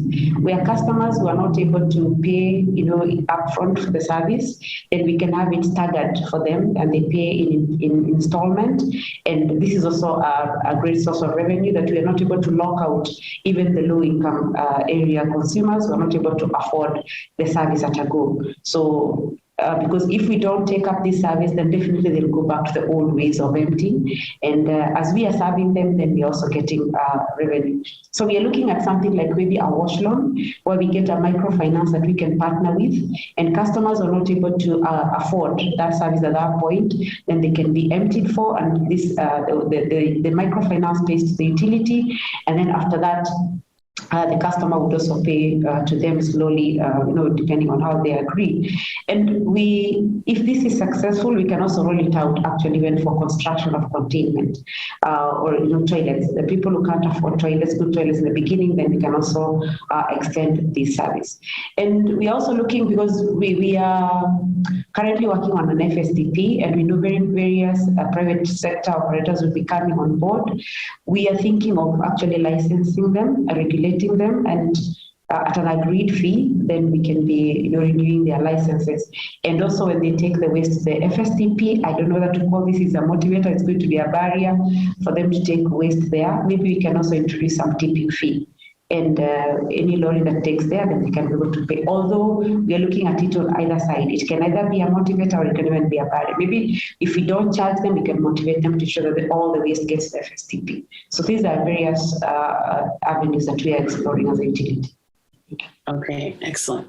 where customers who are not able to pay, upfront for the service, then we can have it staggered for them, and they pay in installment. And this is also a great source of revenue that we are not able to lock out even the low-income area consumers who are not able to afford the service at a go. So. Because if we don't take up this service, then definitely they'll go back to the old ways of emptying. And as we are serving them, then we're also getting revenue. So we are looking at something like maybe a wash loan, where we get a microfinance that we can partner with, and customers are not able to afford that service at that point, then they can be emptied for, and this the microfinance pays to the utility, and then after that, the customer would also pay to them slowly, depending on how they agree. And if this is successful, we can also roll it out actually even for construction of containment or toilets. The people who can't afford good toilets in the beginning, then we can also extend this service. And we are also looking, because we are currently working on an FSDP, and we know various private sector operators will be coming on board. We are thinking of actually licensing them, regulating them, and at an agreed fee, then we can be renewing their licenses. And also when they take the waste to the FSDP, I don't know whether to call this is a motivator, it's going to be a barrier for them to take waste there. Maybe we can also introduce some tipping fee. And any lorry that takes there, then they can be able to pay. Although we are looking at it on either side. It can either be a motivator or it can even be a barrier. Maybe if we don't charge them, we can motivate them to ensure that all the waste gets to the FSTP. So these are various avenues that we are exploring as a utility. Okay, excellent.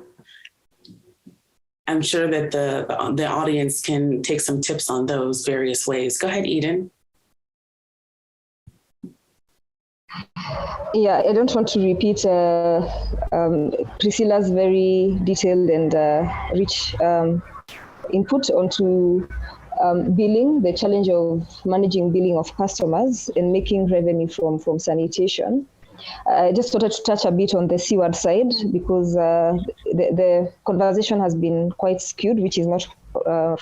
I'm sure that the audience can take some tips on those various ways. Go ahead, Eden. Yeah, I don't want to repeat Priscilla's very detailed and rich input onto billing, the challenge of managing billing of customers and making revenue from sanitation. I just wanted to touch a bit on the seaward side because the conversation has been quite skewed, which is not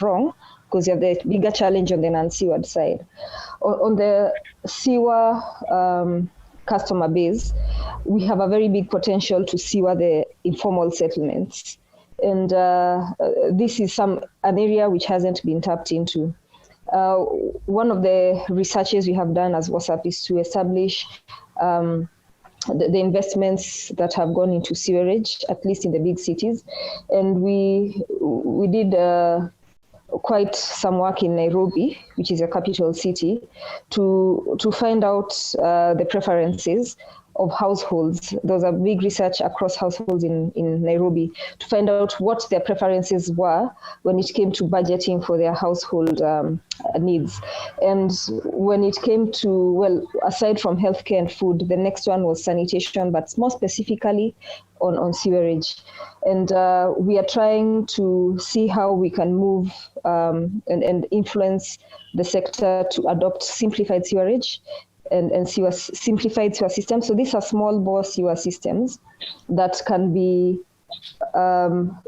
wrong, because you have the bigger challenge on the non-seaward side. On the seaward customer base, we have a very big potential to seaward the informal settlements. And this is an area which hasn't been tapped into. One of the researches we have done as WhatsApp is to establish the investments that have gone into sewerage, at least in the big cities. And we did quite some work in Nairobi, which is a capital city, to find out the preferences of households. There was a big research across households in Nairobi to find out what their preferences were when it came to budgeting for their household needs. And when it came to, well, aside from healthcare and food, the next one was sanitation, but more specifically on sewerage. And we are trying to see how we can move and influence the sector to adopt simplified sewerage and simplified sewer systems. So these are small bore sewer systems that can be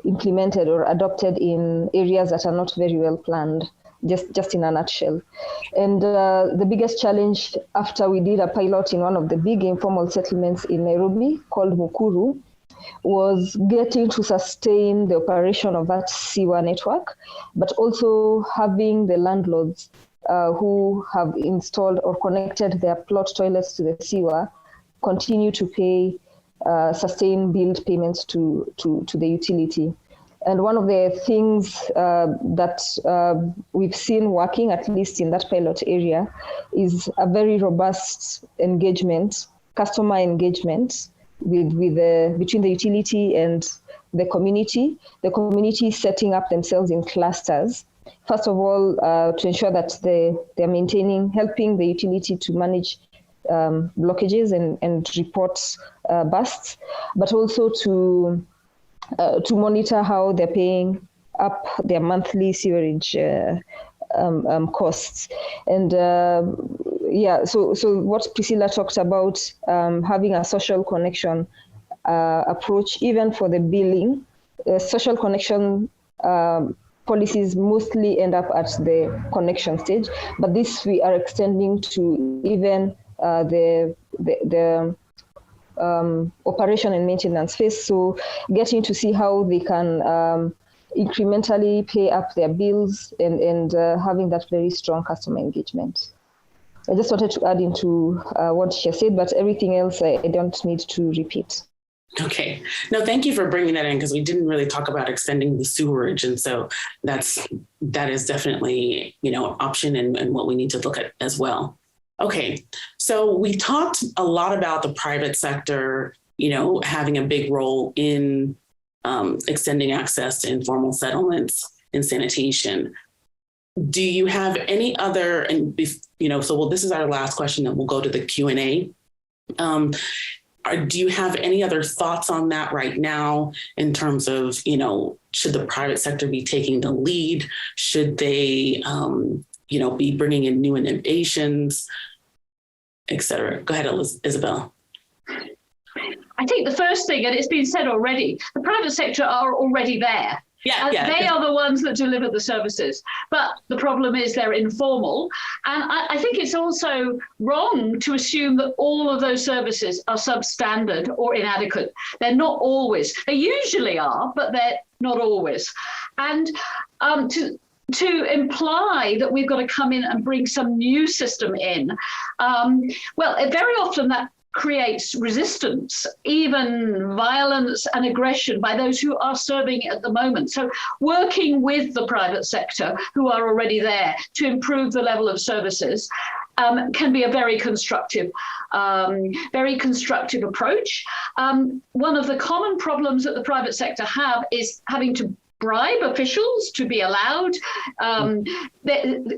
implemented or adopted in areas that are not very well planned, just in a nutshell. And the biggest challenge after we did a pilot in one of the big informal settlements in Nairobi called Mukuru was getting to sustain the operation of that sewer network, but also having the landlords who have installed or connected their plot toilets to the sewer continue to pay sustained billed payments to the utility. And one of the things that we've seen working, at least in that pilot area, is a very robust engagement, customer engagement between the utility and the community setting up themselves in clusters. First of all, to ensure that they're helping the utility to manage blockages and report busts, but also to monitor how they're paying up their monthly sewerage costs. And so what Priscilla talked about, having a social connection approach, even for the billing, social connection policies mostly end up at the connection stage, but this we are extending to even the operation and maintenance phase. So getting to see how they can incrementally pay up their bills and having that very strong customer engagement. I just wanted to add into what she said, but everything else I don't need to repeat. Okay. No, thank you for bringing that in, because we didn't really talk about extending the sewerage. And so that is definitely, an option and what we need to look at as well. Okay. So we talked a lot about the private sector, having a big role in extending access to informal settlements and sanitation. Do you have any other, this is our last question, then we'll go to the Q&A. Do you have any other thoughts on that right now in terms of, should the private sector be taking the lead? Should they, be bringing in new innovations, et cetera? Go ahead, Isabel. I think the first thing, and it's been said already, the private sector are already there. They are the ones that deliver the services. But the problem is they're informal. And I think it's also wrong to assume that all of those services are substandard or inadequate. They're not always. They usually are, but they're not always. And to imply that we've got to come in and bring some new system in, very often that creates resistance, even violence and aggression by those who are serving at the moment. So working with the private sector who are already there to improve the level of services can be a very constructive approach. One of the common problems that the private sector have is having to bribe officials to be allowed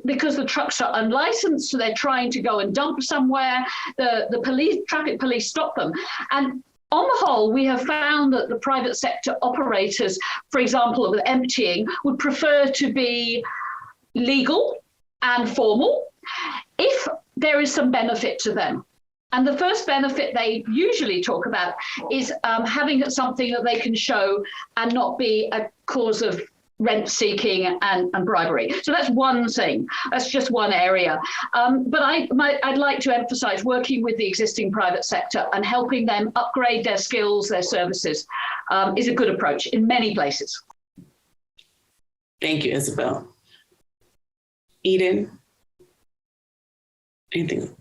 because the trucks are unlicensed, so they're trying to go and dump somewhere. The traffic police stop them. And on the whole, we have found that the private sector operators, for example, with emptying, would prefer to be legal and formal, if there is some benefit to them. And the first benefit they usually talk about is having something that they can show and not be a cause of rent seeking and bribery. So that's one thing. That's just one area. But I'd like to emphasize working with the existing private sector and helping them upgrade their skills, their services, is a good approach in many places. Thank you, Isabel. Eden, anything?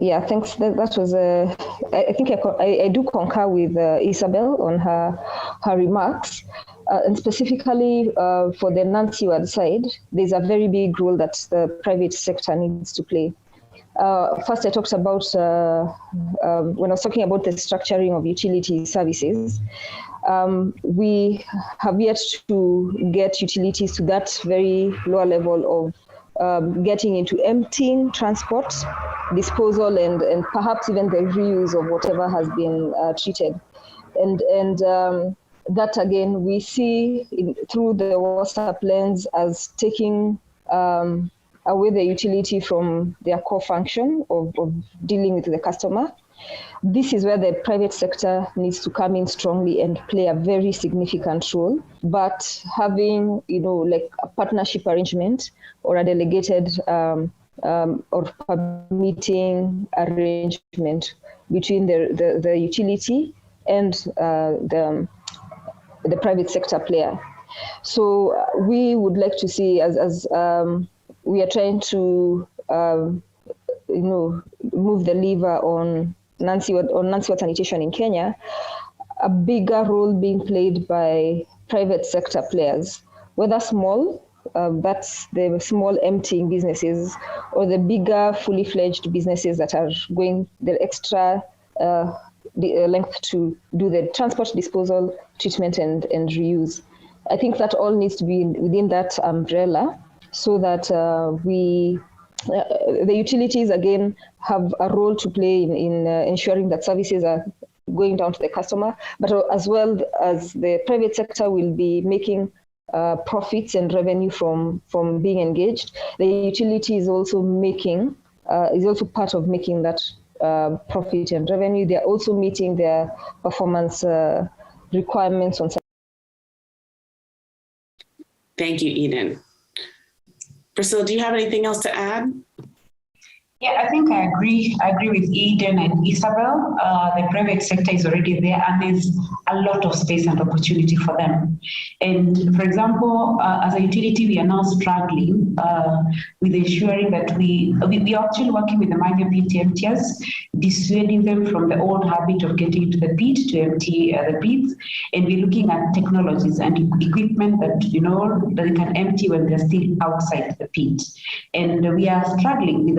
Yeah, thanks. That was I think I do concur with Isabel on her remarks, and specifically for the non-steward side, there's a very big role that the private sector needs to play. First, I talked about when I was talking about the structuring of utility services. We have yet to get utilities to that very lower level of getting into emptying, transport, disposal, and perhaps even the reuse of whatever has been treated. And that, again, we see through the WhatsApp lens as taking away the utility from their core function of dealing with the customer. This is where the private sector needs to come in strongly and play a very significant role. But having, like a partnership arrangement or a delegated or permitting arrangement between the utility and the private sector player. So we would like to see, as we are trying to, move the lever on non-steward sanitation in Kenya, a bigger role being played by private sector players, whether small, that's the small emptying businesses, or the bigger fully fledged businesses that are going the extra length to do the transport, disposal, treatment, and reuse. I think that all needs to be within that umbrella so that the utilities, again, have a role to play in ensuring that services are going down to the customer, but as well as the private sector will be making profits and revenue from being engaged. The utility is also part of making that profit and revenue. They're also meeting their performance requirements on. Thank you, Eden. Priscilla, do you have anything else to add? Yeah, I think I agree. I agree with Eden and Isabel. The private sector is already there, and there's a lot of space and opportunity for them. And for example, as a utility, we are now struggling with ensuring that we are actually working with the minor pit emptiers, dissuading them from the old habit of getting into the pit to empty the pits. And we're looking at technologies and equipment that that they can empty when they're still outside the pit. And we are struggling with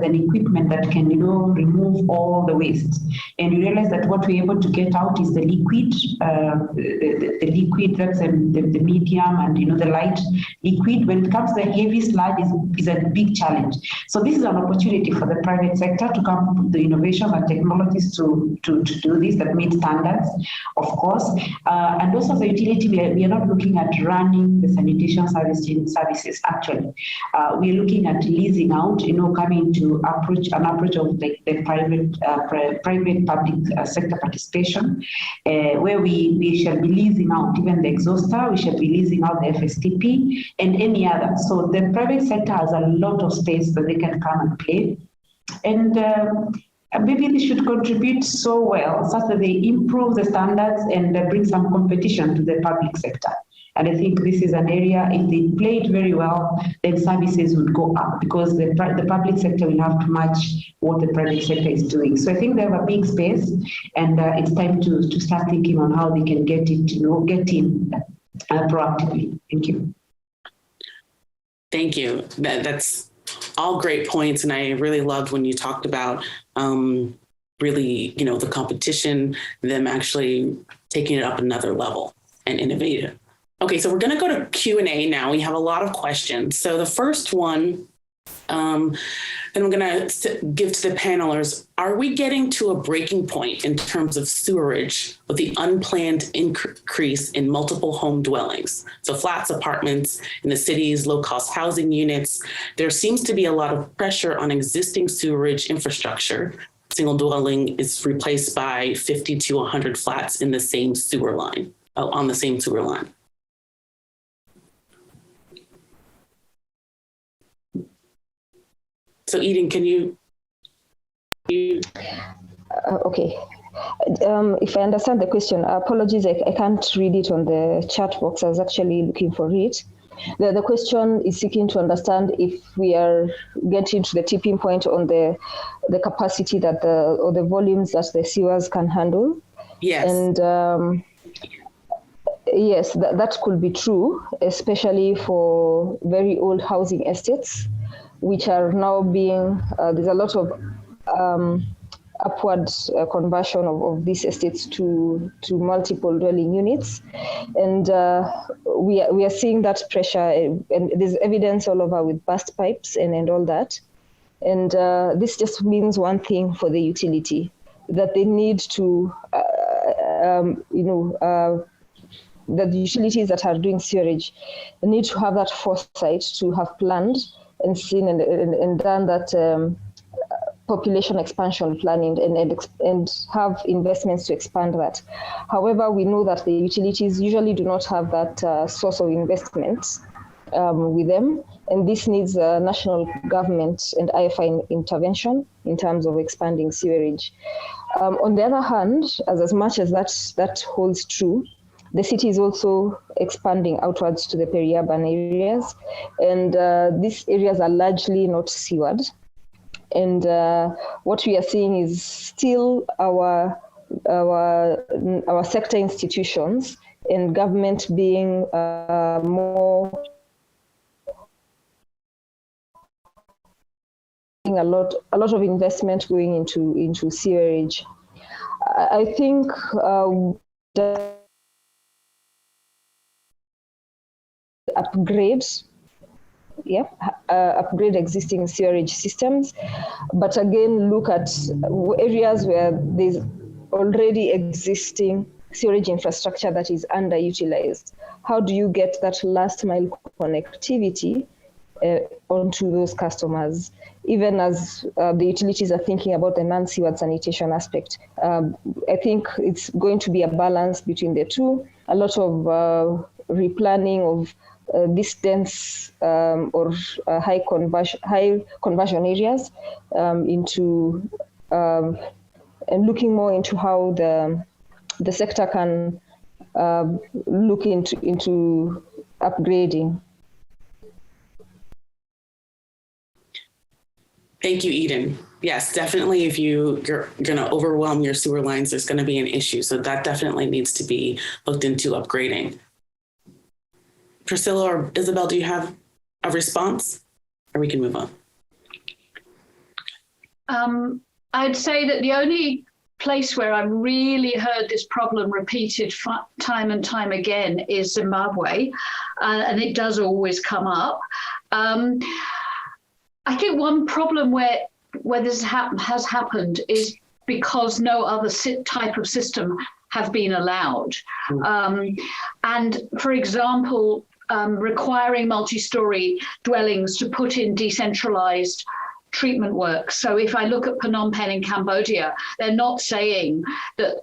an equipment that can, remove all the waste. And we realize that what we're able to get out is the liquid, the liquid, that's the medium, and the light liquid. When it comes to the heavy sludge is a big challenge. So this is an opportunity for the private sector to come up with the innovations and technologies to do this that meet standards, of course. And also the utility, we are not looking at running the sanitation services actually. We are looking at leasing out, coming to an approach of the private public sector participation, where we shall be leasing out even the exhauster, we shall be leasing out the FSTP and any other. So the private sector has a lot of space that they can come and play. And maybe they should contribute so well such that they improve the standards and bring some competition to the public sector. And I think this is an area, if they play it very well, then services would go up because the public sector will have to match what the private sector is doing. So I think they have a big space, and it's time to start thinking on how they can get in proactively. Thank you. Thank you. That's all great points. And I really loved when you talked about really, the competition, them actually taking it up another level and innovative. Okay, so we're going to go to Q&A now. We have a lot of questions. So the first one And I'm going to give to the panelists, are we getting to a breaking point in terms of sewerage with the unplanned increase in multiple home dwellings? So flats, apartments in the cities, low-cost housing units. There seems to be a lot of pressure on existing sewerage infrastructure. Single dwelling is replaced by 50 to 100 flats in the same sewer line, on the same sewer line. So Eden, can you? Okay. If I understand the question, apologies, I can't read it on the chat box. I was actually looking for it. The question is seeking to understand if we are getting to the tipping point on the capacity that or the volumes that the sewers can handle. Yes. And yes, that could be true, especially for very old housing estates, which are now being, there's a lot of upward conversion of these estates to multiple dwelling units. And we are seeing that pressure, and there's evidence all over with burst pipes and all that. And this just means one thing for the utility, that they need to, that the utilities that are doing sewerage need to have that foresight to have planned and seen and done that population expansion planning and have investments to expand that. However, we know that the utilities usually do not have that source of investment with them, and this needs national government and IFI intervention in terms of expanding sewerage. On the other hand, as much as that holds true, the city is also expanding outwards to the peri-urban areas, and these areas are largely not sewered. And what we are seeing is still our sector institutions and government being more a lot of investment going into sewerage. I think the upgrades, upgrade existing sewerage systems, but again look at areas where there's already existing sewerage infrastructure that is underutilized. How do you get that last mile connectivity onto those customers, even as the utilities are thinking about the non-sewered sanitation aspect? I think it's going to be a balance between the two, a lot of replanning of these dense or high conversion areas into and looking more into how the sector can look into upgrading. Thank you, Eden. Yes, definitely. If you're going to overwhelm your sewer lines, there's going to be an issue. So that definitely needs to be looked into upgrading. Priscilla or Isabel, do you have a response, or we can move on? I'd say that the only place where I've really heard this problem repeated time and time again is Zimbabwe, and it does always come up. I think one problem where this has happened is because no other type of system have been allowed. And for example, requiring multi-story dwellings to put in decentralized treatment work. So if I look at Phnom Penh in Cambodia, they're not saying that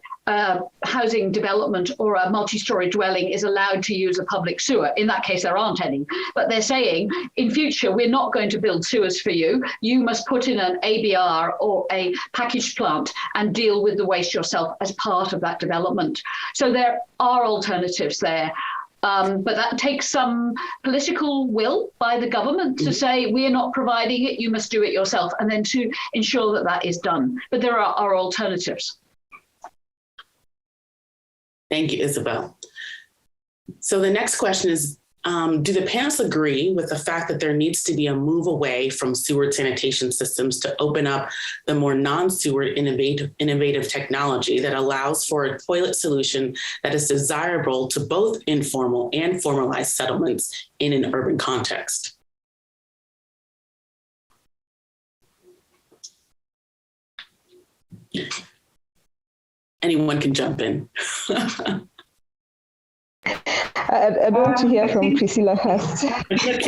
housing development or a multi-story dwelling is allowed to use a public sewer. In that case, there aren't any. But they're saying, in future, we're not going to build sewers for you. You must put in an ABR or a packaged plant and deal with the waste yourself as part of that development. So there are alternatives there. But that takes some political will by the government to say, we're not providing it, you must do it yourself, and then to ensure that that is done. But there are alternatives. Thank you, Isabel. So the next question is, do the panelists agree with the fact that there needs to be a move away from sewer sanitation systems to open up the more non-sewer innovative technology that allows for a toilet solution that is desirable to both informal and formalized settlements in an urban context? Anyone can jump in. I'd want to hear from Priscilla first. I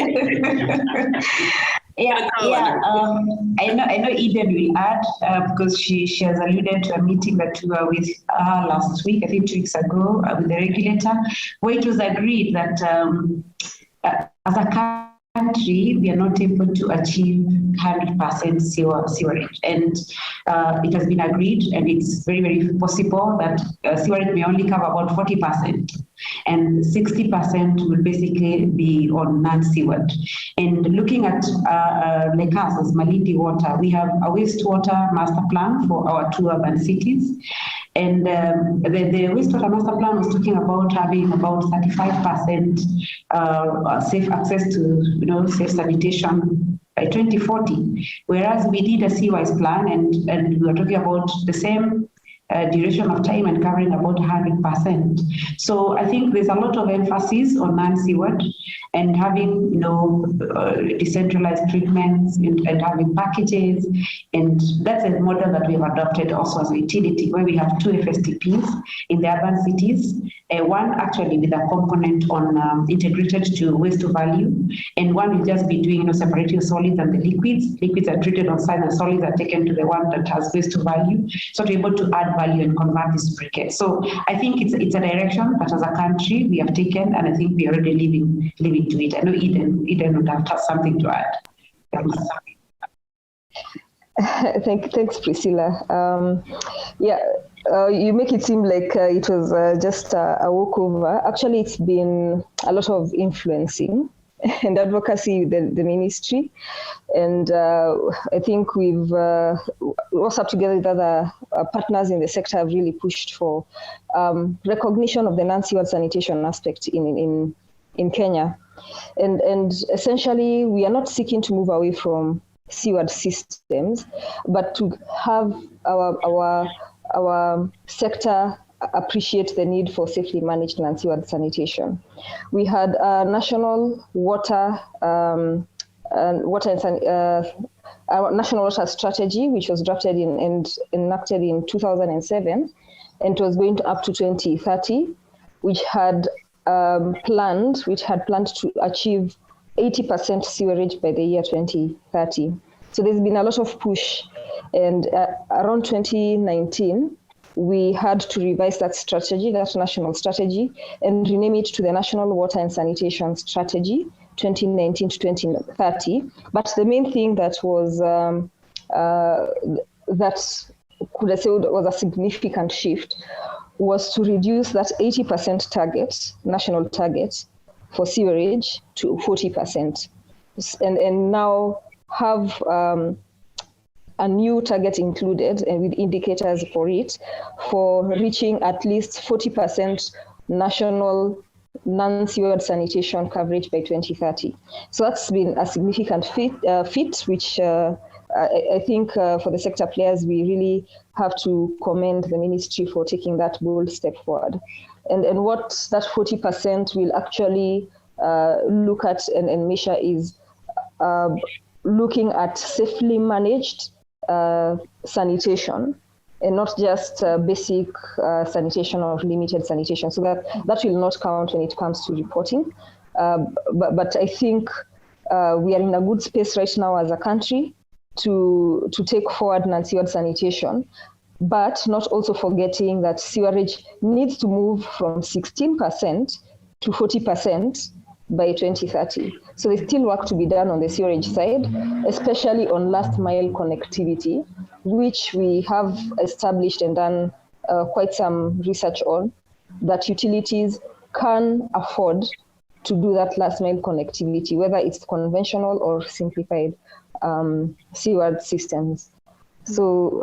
know Eden will add because she has alluded to a meeting that we were with last week, I think 2 weeks ago, with the regulator, where it was agreed that as a country, we are not able to achieve 100% sewerage. And it has been agreed, and it's very, very possible that sewerage may only cover about 40%. And 60% will basically be on non-sewered. And looking at like us as Malindi Water, we have a wastewater master plan for our 2 urban cities. And the wastewater master plan was talking about having about 35% safe access to, safe sanitation by 2040. Whereas we did a CWISE plan and we were talking about the same duration of time and covering about 100%. So I think there's a lot of emphasis on non-sewered and having, decentralized treatments and having packages. And that's a model that we've adopted also as a utility, where we have 2 FSTPs in the urban cities, one actually with a component on integrated to waste to value, and one will just be doing, separating solids and the liquids. Liquids are treated on site and solids are taken to the one that has waste to value. So to be able to add value and convert this briquette. So I think it's a direction that as a country we have taken, and I think we are already living to it. I know Eden would have something to add. Thanks, Priscilla. You make it seem like it was just a walkover. Actually, it's been a lot of influencing and advocacy with the ministry. And I think we've also together with other partners in the sector have really pushed for recognition of the non-sewered sanitation aspect in Kenya. And essentially, we are not seeking to move away from sewered systems, but to have our sector appreciate the need for safely managed non-sewered sanitation. We had a national national water strategy, which was drafted and enacted in 2007, and it was going up to 2030, which had planned to achieve 80% sewerage by the year 2030. So there's been a lot of push, and around 2019, we had to revise that national strategy, and rename it to the National Water and Sanitation Strategy, 2019 to 2030. But the main thing that was was a significant shift was to reduce that 80% target, national target, for sewerage to 40%, and now have a new target included and with indicators for it, for reaching at least 40% national non-sewered sanitation coverage by 2030. So that's been a significant feat, which I think for the sector players, we really have to commend the ministry for taking that bold step forward. And what that 40% will actually look at and measure is looking at safely managed sanitation, and not just basic sanitation or limited sanitation. So that will not count when it comes to reporting. But I think we are in a good space right now as a country to take forward non-sewered sanitation, but not also forgetting that sewerage needs to move from 16% to 40% by 2030. So there's still work to be done on the sewerage side, especially on last mile connectivity, which we have established and done quite some research on, that utilities can afford to do that last mile connectivity, whether it's conventional or simplified sewered systems. So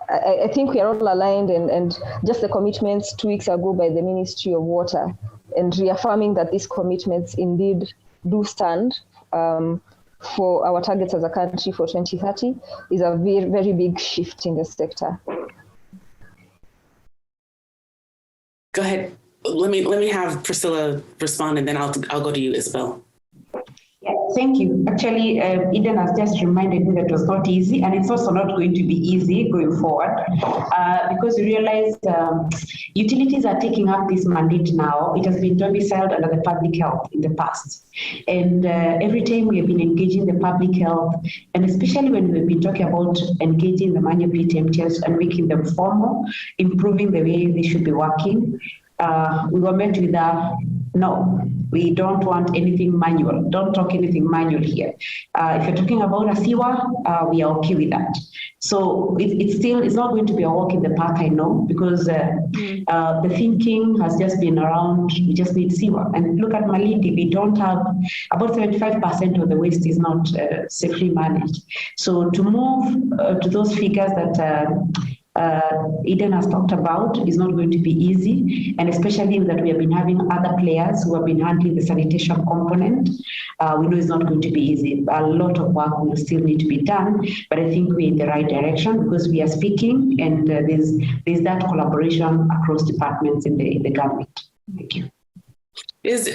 I think we are all aligned, and just the commitments 2 weeks ago by the Ministry of Water, and reaffirming that these commitments indeed do stand for our targets as a country for 2030 is a very, very big shift in the sector. Go ahead. Let me have Priscilla respond, and then I'll go to you, Isabel. Yeah. thank you. Actually, Eden has just reminded me that it was not easy, and it's also not going to be easy going forward because we realized utilities are taking up this mandate now. It has been domiciled under the public health in the past. And every time we have been engaging the public health, and especially when we've been talking about engaging the manual PTMTs and making them formal, improving the way they should be working, we were met with no, we don't want anything manual. Don't talk anything manual here. If you're talking about a sewer, we are okay with that. So it's not going to be a walk in the park, I know, because the thinking has just been around, we just need sewer. And look at Malindi, we don't have, about 75% of the waste is not safely managed. So to move to those figures that Eden has talked about is not going to be easy, and especially that we have been having other players who have been handling the sanitation component. We know it's not going to be easy. A lot of work will still need to be done, but I think we're in the right direction because we are speaking, and there's that collaboration across departments in the government. Thank you.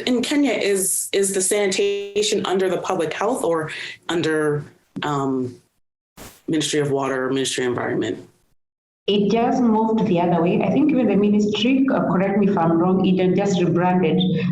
In Kenya, is the sanitation under the public health or under Ministry of Water or Ministry of Environment? It just moved the other way. I think even the ministry, correct me if I'm wrong, Eden just rebranded late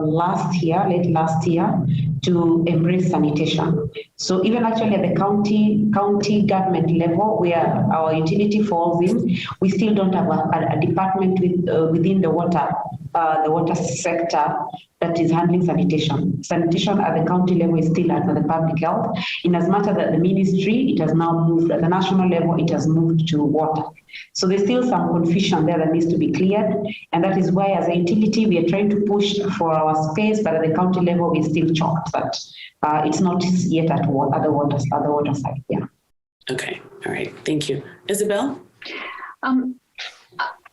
last year to embrace sanitation. So even actually at the county government level where our utility falls in, we still don't have a department within the water sector that is handling sanitation. Sanitation at the county level is still under the public health. In as much as the ministry, it has now moved at the national level, it has moved to water. So there's still some confusion there that needs to be cleared. And that is why as a utility, we are trying to push for our space, but at the county level, we're still chalked that it's not yet at other water side. Yeah. Okay. All right. Thank you. Isabel?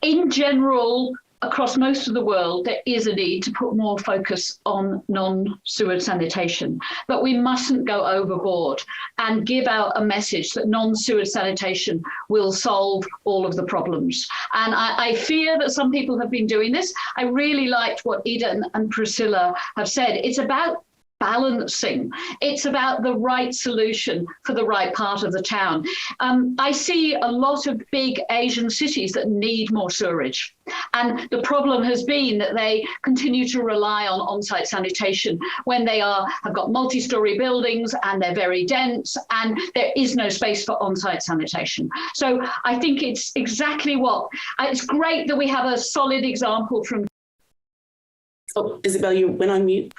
In general, across most of the world, there is a need to put more focus on non-sewer sanitation, but we mustn't go overboard and give out a message that non-sewer sanitation will solve all of the problems. And I fear that some people have been doing this. I really liked what Eden and Priscilla have said. It's about balancing. It's about the right solution for the right part of the town. I see a lot of big Asian cities that need more sewerage. And the problem has been that they continue to rely on on-site sanitation when they have got multi-story buildings and they're very dense and there is no space for on-site sanitation. So I think it's exactly it's great that we have a solid example from. Oh, Isabel, you went on mute.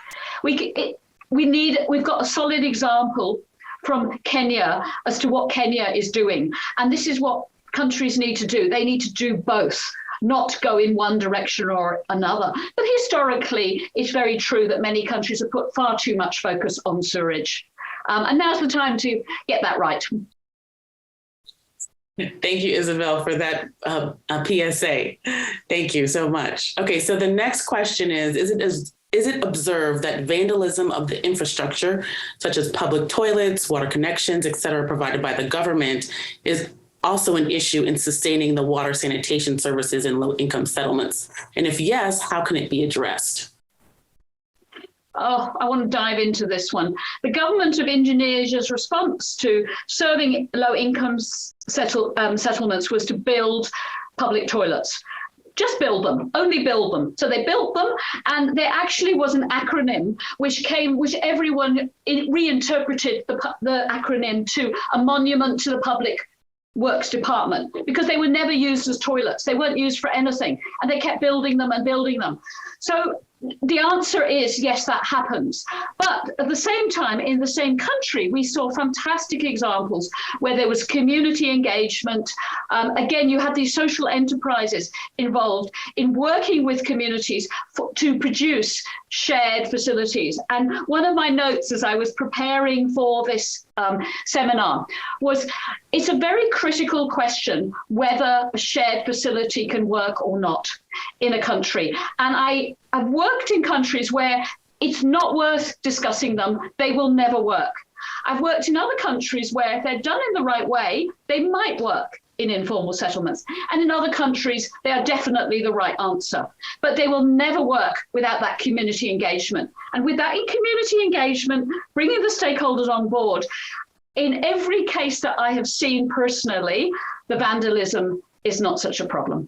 We've got a solid example from Kenya as to what Kenya is doing. And this is what countries need to do. They need to do both, not go in one direction or another. But historically, it's very true that many countries have put far too much focus on sewerage. And now's the time to get that right. Thank you, Isabel, for that PSA. Thank you so much. Okay, so the next question is it observed that vandalism of the infrastructure, such as public toilets, water connections, et cetera, provided by the government, is also an issue in sustaining the water sanitation services in low-income settlements? And if yes, how can it be addressed? Oh, I want to dive into this one. The government of Indonesia's response to serving low-income settlements was to build public toilets. Just build them, only build them. So they built them, and there actually was an acronym which everyone reinterpreted the acronym to a monument to the public works department, because they were never used as toilets. They weren't used for anything, and they kept building them and building them. So the answer is yes, that happens. But at the same time, in the same country, we saw fantastic examples where there was community engagement. Again, you had these social enterprises involved in working with communities to produce shared facilities. And one of my notes as I was preparing for this seminar was, it's a very critical question whether a shared facility can work or not in a country. And I've worked in countries where it's not worth discussing them. They will never work. I've worked in other countries where if they're done in the right way, they might work in informal settlements. And in other countries, they are definitely the right answer. But they will never work without that community engagement. And with that community engagement, bringing the stakeholders on board, in every case that I have seen personally, the vandalism is not such a problem.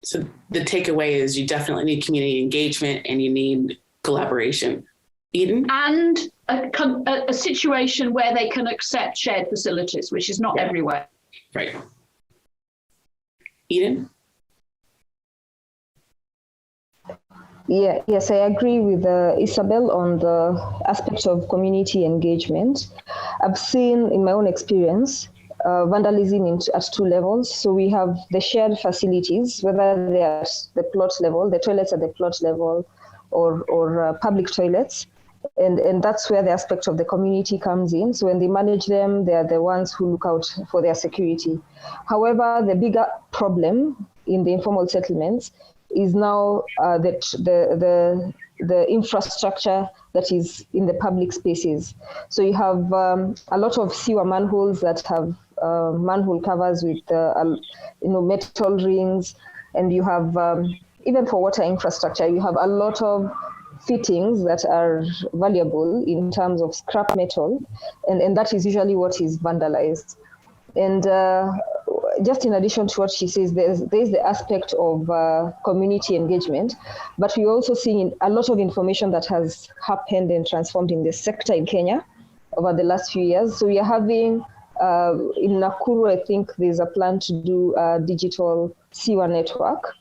So the takeaway is you definitely need community engagement and you need collaboration. Eden? And a situation where they can accept shared facilities, which is not everywhere. Right. Eden? Yes, I agree with Isabel on the aspect of community engagement. I've seen in my own experience vandalism at two levels. So we have the shared facilities, whether they are the plot level, the toilets at the plot level, or public toilets. And that's where the aspect of the community comes in. So when they manage them, they are the ones who look out for their security. However, the bigger problem in the informal settlements is now that the infrastructure that is in the public spaces. So you have a lot of sewer manholes that have manhole covers with metal rings, and you have even for water infrastructure, you have a lot of fittings that are valuable in terms of scrap metal, and that is usually what is vandalized. And just in addition to what she says, there's the aspect of community engagement, but we're also seeing a lot of information that has happened and transformed in this sector in Kenya over the last few years. So we are having, in Nakuru, I think there's a plan to do a digital sewer network,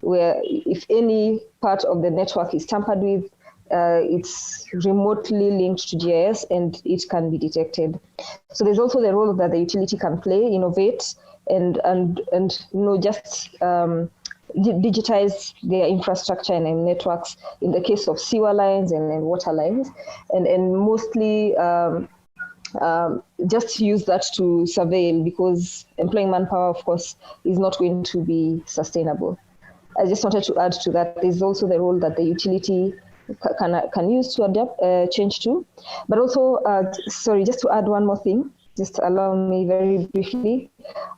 where if any part of the network is tampered with, it's remotely linked to GIS and it can be detected. So there's also the role that the utility can play, innovate, and just digitize their infrastructure and networks in the case of sewer lines and water lines, and mostly just use that to surveil, because employing manpower, of course, is not going to be sustainable. I just wanted to add to that, there's also the role that the utility can use to adapt, change to. But also, sorry, just to add one more thing, just allow me very briefly,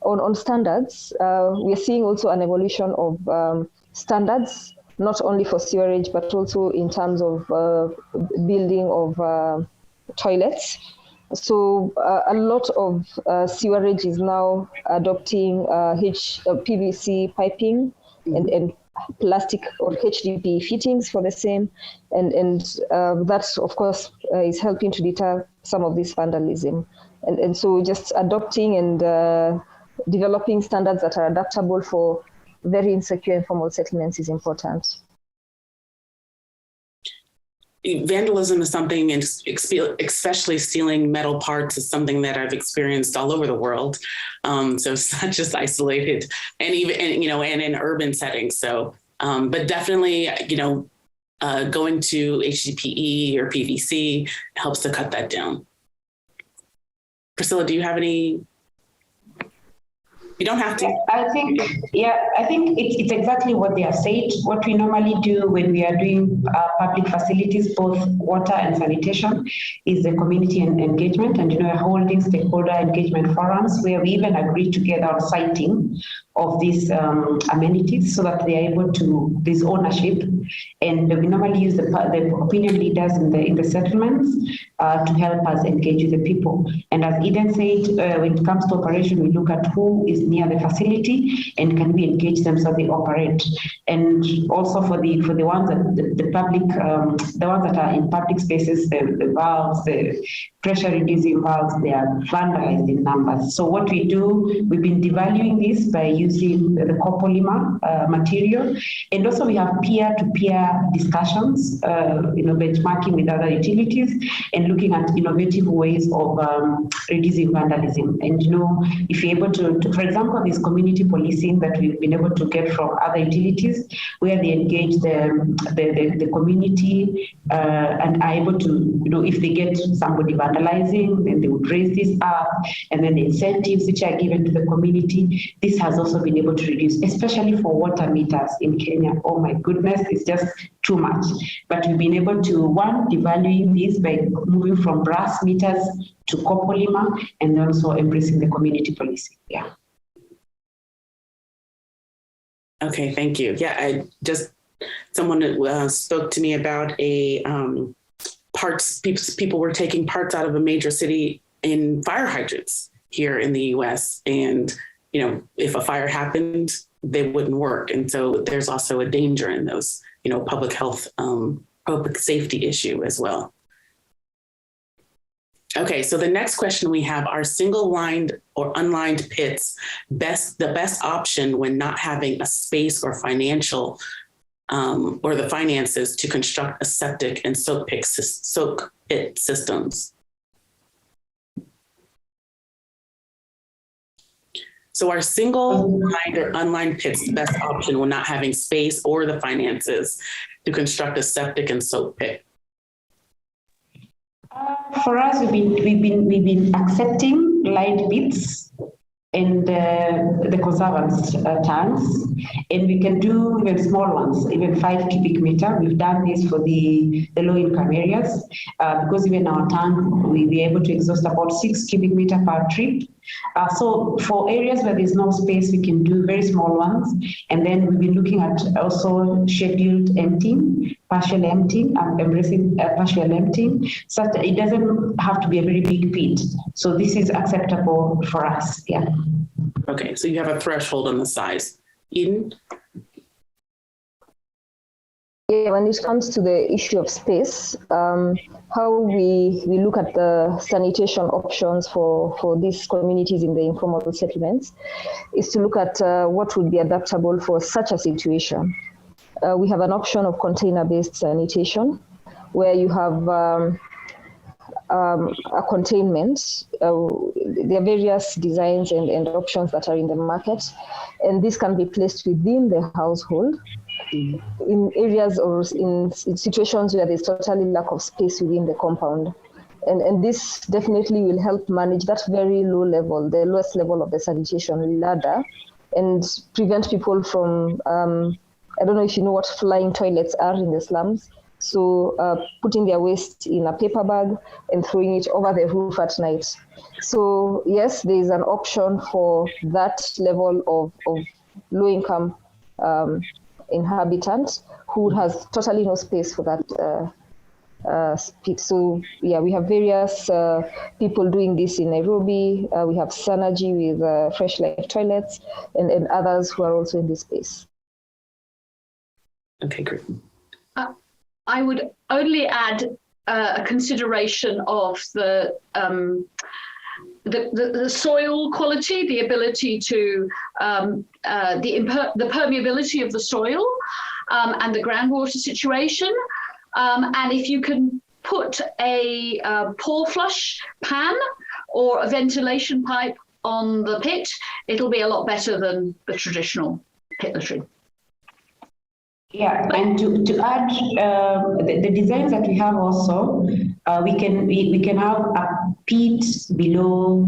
on standards, we are seeing also an evolution of standards, not only for sewerage, but also in terms of building of toilets. So a lot of sewerage is now adopting PVC piping and plastic or HDPE fittings for the same, and that of course is helping to deter some of this vandalism. And so just adopting and developing standards that are adaptable for very insecure informal settlements is important. Vandalism is something, and especially stealing metal parts is something that I've experienced all over the world. So it's not just isolated, and even and in urban settings. So, but definitely, going to HDPE or PVC helps to cut that down. Priscilla, do you have any? You don't have to. I think it's exactly what they have said. What we normally do when we are doing public facilities, both water and sanitation, is the community engagement, and holding stakeholder engagement forums where we even agree together on citing of these amenities so that they are able to, this ownership, and we normally use the opinion leaders in the settlements to help us engage with the people. And as Eden said, when it comes to operation, we look at who is near the facility and can we engage them so they operate. And also for the ones that the public, the ones that are in public spaces, the valves, the pressure reducing valves, they are vandalized in numbers. So what we do, we've been devaluing this by using the copolymer material, and also we have peer-to-peer discussions, benchmarking with other utilities and looking at innovative ways of reducing vandalism. And if you're able to, for example, this community policing that we've been able to get from other utilities, where they engage the community and are able to, if they get somebody vandalizing, then they would raise this up, and then the incentives which are given to the community. This has also also been able to reduce, especially for water meters in Kenya. Oh my goodness, it's just too much. But we've been able to, one, devaluing these by moving from brass meters to copolymer, and also embracing the community policing. Yeah. Okay, thank you. Yeah, someone spoke to me about people were taking parts out of a major city in fire hydrants here in the US. And, if a fire happened, they wouldn't work. And so there's also a danger in those, public health, public safety issue as well. Okay, so the next question we have, are single-lined or unlined pits the best option when not having a space or financial or the finances to construct a septic and soak pit systems? So are single-lined or unlined pits the best option when not having space or the finances to construct a septic and soak pit? For us, we've been accepting lined pits and the conservance tanks, and we can do even small ones, even 5 cubic meter. We've done this for the low-income areas because even our tank, we'll be able to exhaust about 6 cubic meter per trip. So for areas where there's no space, we can do very small ones. And then we've been looking at also scheduled emptying, partial emptying, embracing partial emptying, so that it doesn't have to be a very big pit. So this is acceptable for us, yeah. Okay, so you have a threshold on the size. Eden? Yeah, when it comes to the issue of space, how we look at the sanitation options for these communities in the informal settlements is to look at what would be adaptable for such a situation. We have an option of container-based sanitation, where you have a containment. There are various designs and options that are in the market, and this can be placed within the household in areas or in situations where there's totally lack of space within the compound. And this definitely will help manage that very low level, the lowest level of the sanitation ladder, and prevent people from, I don't know if you know what flying toilets are in the slums. So putting their waste in a paper bag and throwing it over the roof at night. So yes, there is an option for that level of low-income inhabitant who has totally no space for that pit. So yeah, we have various people doing this in Nairobi. We have Synergy with Fresh Life Toilets and others who are also in this space. Okay, great. I would only add a consideration of the soil quality, the ability to the permeability of the soil and the groundwater situation. And if you can put a pore flush pan or a ventilation pipe on the pit, it'll be a lot better than the traditional pit latrine. Yeah, and to add the designs that we have also, we can have a pit below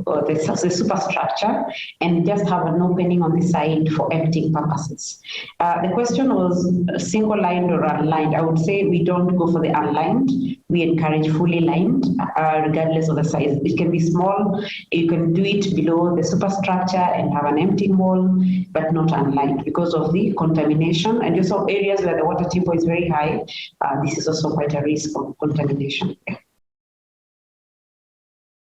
the superstructure and just have an opening on the side for emptying purposes. The question was single lined or unlined. I would say we don't go for the unlined. We encourage fully lined, regardless of the size. It can be small. You can do it below the superstructure and have an emptying wall, but not unlined because of the contamination. And also areas where the water table is very high, this is also quite a risk of contamination.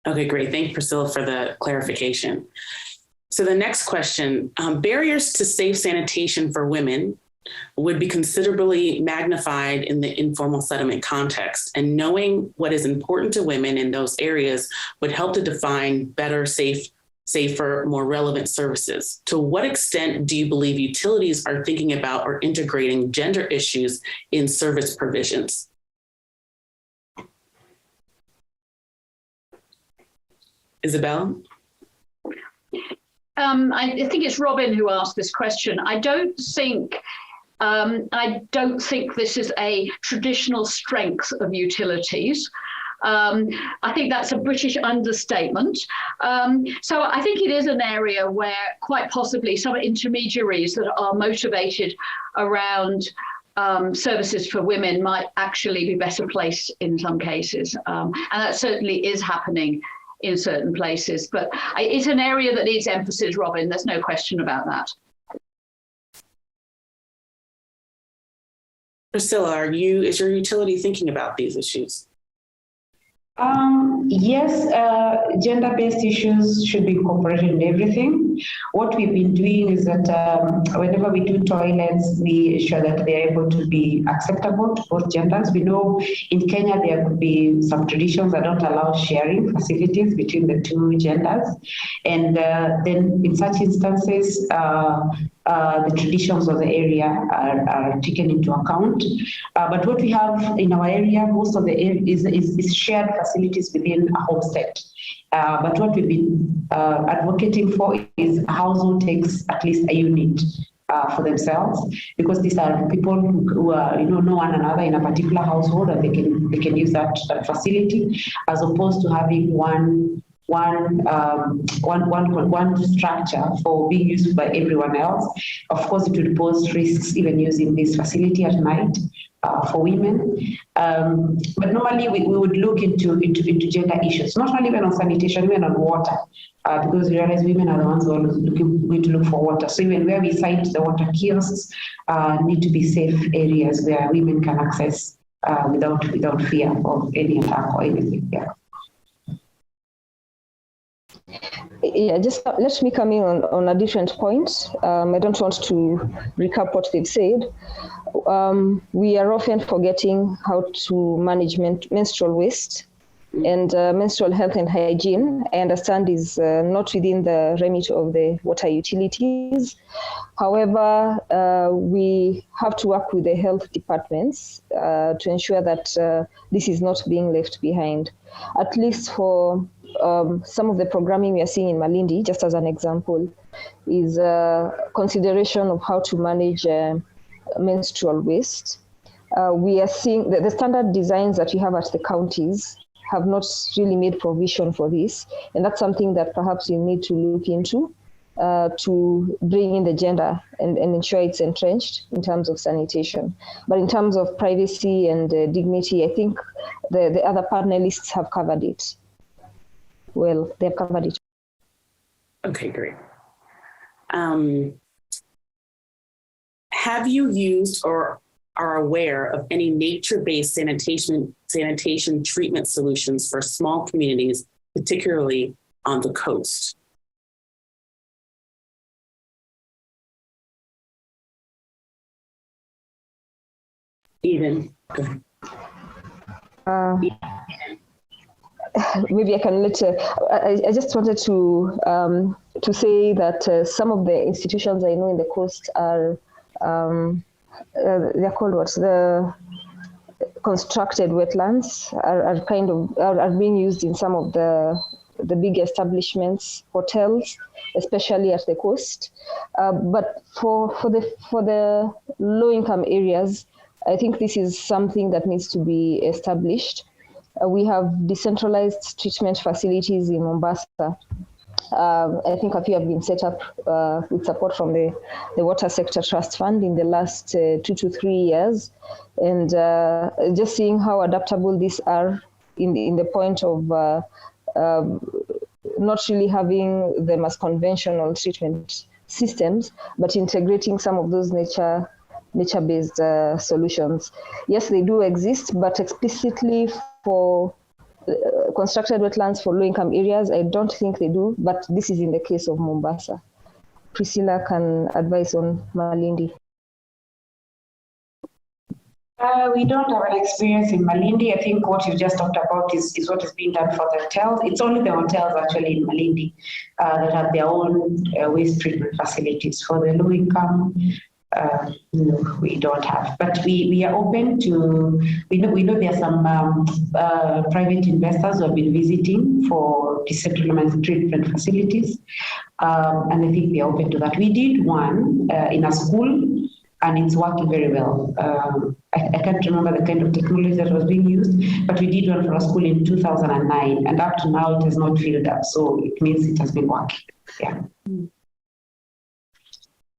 Okay, great. Thank you, Priscilla, for the clarification. So the next question, barriers to safe sanitation for women would be considerably magnified in the informal settlement context, and knowing what is important to women in those areas would help to define better, safer, more relevant services. To what extent do you believe utilities are thinking about or integrating gender issues in service provisions? Isabel? I think it's Robin who asked this question. I don't think this is a traditional strength of utilities. I think that's a British understatement. So I think it is an area where quite possibly some intermediaries that are motivated around services for women might actually be better placed in some cases. And that certainly is happening in certain places. But it's an area that needs emphasis, Robin. There's no question about that. Priscilla, is your utility thinking about these issues? Yes, gender-based issues should be incorporated in everything. What we've been doing is that whenever we do toilets, we ensure that they're able to be acceptable to both genders. We know in Kenya there could be some traditions that don't allow sharing facilities between the two genders. And then in such instances, the traditions of the area are taken into account. But what we have in our area, most of the area is shared facilities within a homestead. But what we've been advocating for is a household takes at least a unit for themselves, because these are people who know one another in a particular household, and they can use that facility, as opposed to having one structure for being used by everyone else. Of course, it would pose risks even using this facility at night for women. But normally we would look into gender issues, not only even on sanitation, even on water, because we realize women are the ones who are going to look for water. So even where we site the water kiosks, need to be safe areas where women can access without fear of any attack or anything. Yeah. Yeah, just let me come in on a different point. I don't want to recap what they've said. We are often forgetting how to manage menstrual waste, and menstrual health and hygiene, I understand, is not within the remit of the water utilities. However, we have to work with the health departments to ensure that this is not being left behind. At least for some of the programming we are seeing in Malindi, just as an example, is consideration of how to manage menstrual waste. We are seeing the standard designs that we have at the counties have not really made provision for this, and that's something that perhaps we need to look into to bring in the gender and ensure it's entrenched in terms of sanitation. But in terms of privacy and dignity, I think the other panelists have covered it. Well, they've covered it. Okay, great. Have you used or are aware of any nature-based sanitation treatment solutions for small communities, particularly on the coast? Eden. Maybe I can let. I just wanted to say that some of the institutions I know in the coast are they're called what? The constructed wetlands are being used in some of the big establishments, hotels, especially at the coast. But for the low income areas, I think this is something that needs to be established. We have decentralized treatment facilities in Mombasa. I think a few have been set up with support from the Water Sector Trust Fund in the last 2 to 3 years. And just seeing how adaptable these are in the point of not really having them as conventional treatment systems, but integrating some of those nature-based solutions. Yes, they do exist, but explicitly for constructed wetlands for low-income areas, I don't think they do, but this is in the case of Mombasa. Priscilla can advise on Malindi. We don't have an experience in Malindi. I think what you just talked about is what is being done for the hotels. It's only the hotels actually in Malindi that have their own waste treatment facilities. For the low income, no, we don't have. But we are open to. We know there are some private investors who have been visiting for decentralized treatment facilities, and I think we are open to that. We did one in a school, and it's working very well. I can't remember the kind of technology that was being used, but we did one for a school in 2009, and up to now it has not filled up. So it means it has been working. Yeah.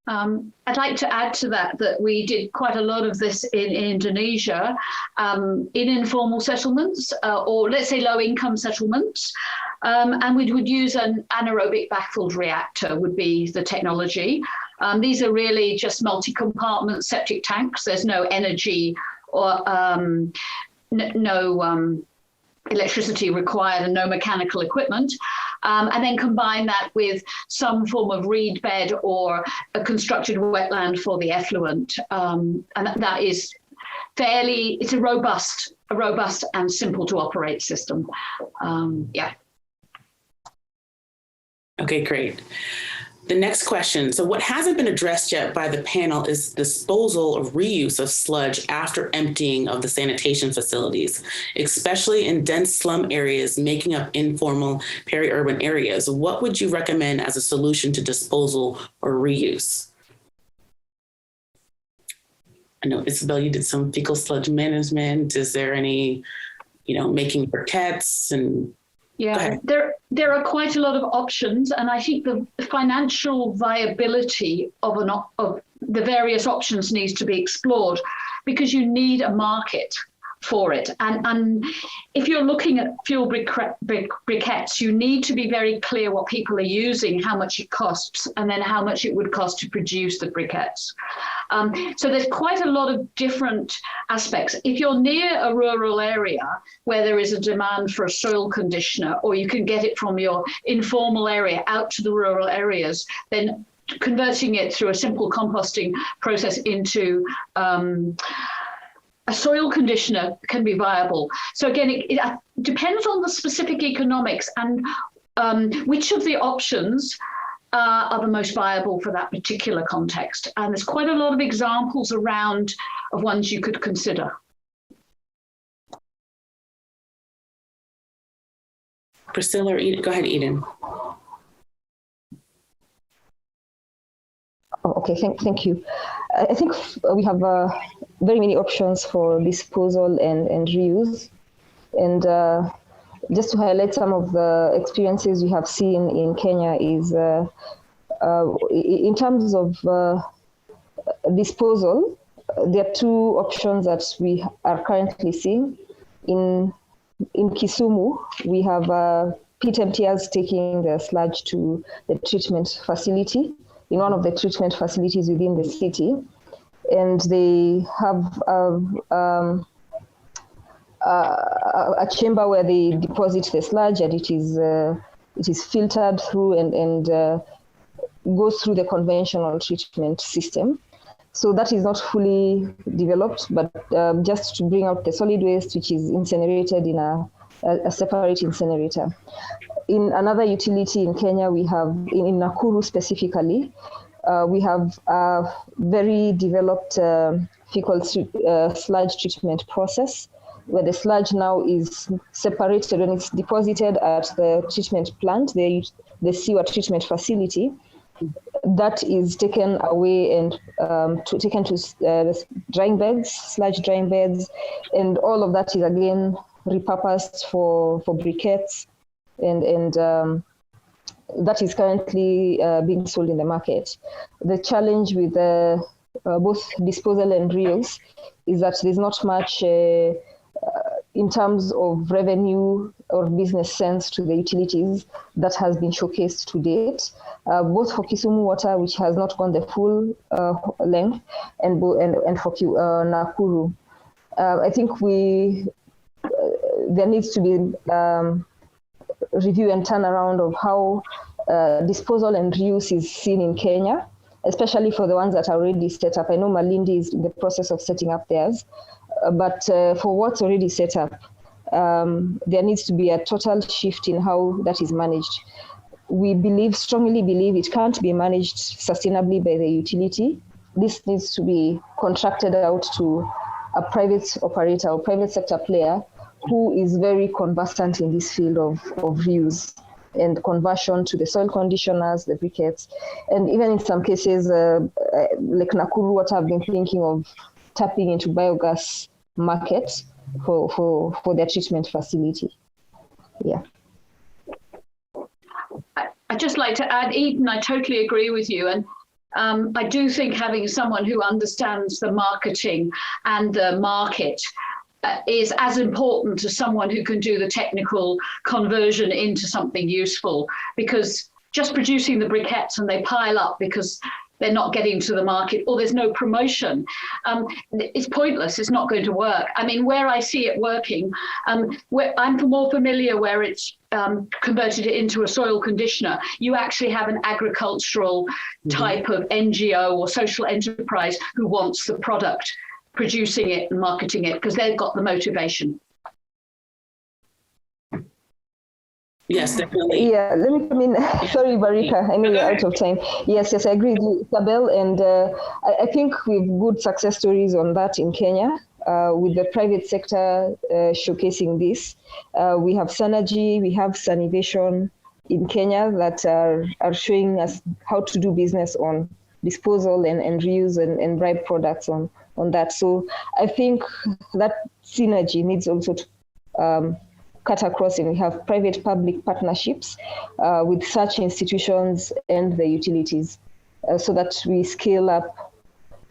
I'd like to add to that we did quite a lot of this in Indonesia, in informal settlements, or let's say low-income settlements, and we would use an anaerobic backfilled reactor would be the technology. These are really just multi-compartment septic tanks. There's no energy or no electricity required and no mechanical equipment. And then combine that with some form of reed bed or a constructed wetland for the effluent. And that is it's a robust and simple to operate system. Yeah. Okay, great. The next question. So what hasn't been addressed yet by the panel is disposal or reuse of sludge after emptying of the sanitation facilities, especially in dense slum areas making up informal peri-urban areas. What would you recommend as a solution to disposal or reuse? I know, Isabel, you did some fecal sludge management. Is there any, making briquettes and... Yeah, there are quite a lot of options, and I think the financial viability of the various options needs to be explored, because you need a market for it. And if you're looking at fuel briquettes, you need to be very clear what people are using, how much it costs, and then how much it would cost to produce the briquettes. So there's quite a lot of different aspects. If you're near a rural area where there is a demand for a soil conditioner, or you can get it from your informal area out to the rural areas, then converting it through a simple composting process into a soil conditioner can be viable. So again, it depends on the specific economics and which of the options are the most viable for that particular context. And there's quite a lot of examples around of ones you could consider. Priscilla or Eden? Go ahead, Eden. Oh, okay, thank you. I think we have very many options for disposal and reuse. And just to highlight some of the experiences we have seen in Kenya is in terms of disposal, there are two options that we are currently seeing. In Kisumu, we have pit emptiers taking the sludge to the treatment facility, in one of the treatment facilities within the city. And they have a chamber where they deposit the sludge, and it is filtered through and goes through the conventional treatment system. So that is not fully developed, but just to bring out the solid waste, which is incinerated in a separate incinerator. In another utility in Kenya, we have, in Nakuru specifically, we have a very developed fecal sludge treatment process, where the sludge now is separated when it's deposited at the treatment plant, the sewer treatment facility. That is taken away and taken to drying beds, sludge drying beds, and all of that is again repurposed for briquettes, and that is currently being sold in the market. The challenge with both disposal and reuse is that there's not much in terms of revenue or business sense to the utilities that has been showcased to date, both for Kisumu Water, which has not gone the full length, and for Nakuru. I think there needs to be review and turnaround of how disposal and reuse is seen in Kenya, especially for the ones that are already set up. I know Malindi is in the process of setting up theirs, but for what's already set up, there needs to be a total shift in how that is managed. We strongly believe it can't be managed sustainably by the utility. This needs to be contracted out to a private operator or private sector player who is very conversant in this field of reuse and conversion to the soil conditioners, the briquettes, and even in some cases, like Nakuru Water, I've been thinking of tapping into biogas market for their treatment facility. Yeah. I'd just like to add, Eden, I totally agree with you. And I do think having someone who understands the marketing and the market is as important as someone who can do the technical conversion into something useful, because just producing the briquettes and they pile up because they're not getting to the market or there's no promotion, it's pointless. It's not going to work. I mean, where I see it working, where I'm more familiar where it's converted it into a soil conditioner, you actually have an agricultural type of NGO or social enterprise who wants the product, producing it and marketing it because they've got the motivation. Yes, definitely. Yeah, let me come in. Sorry, Barika, I know you're out of time. Yes, I agree with you, Isabel, and I think we've good success stories on that in Kenya with the private sector showcasing this. We have Synergy, we have Sanitation in Kenya that are showing us how to do business on disposal and reuse and bribe products on that. So I think that synergy needs also to cut across, and we have private-public partnerships with such institutions and the utilities, so that we scale up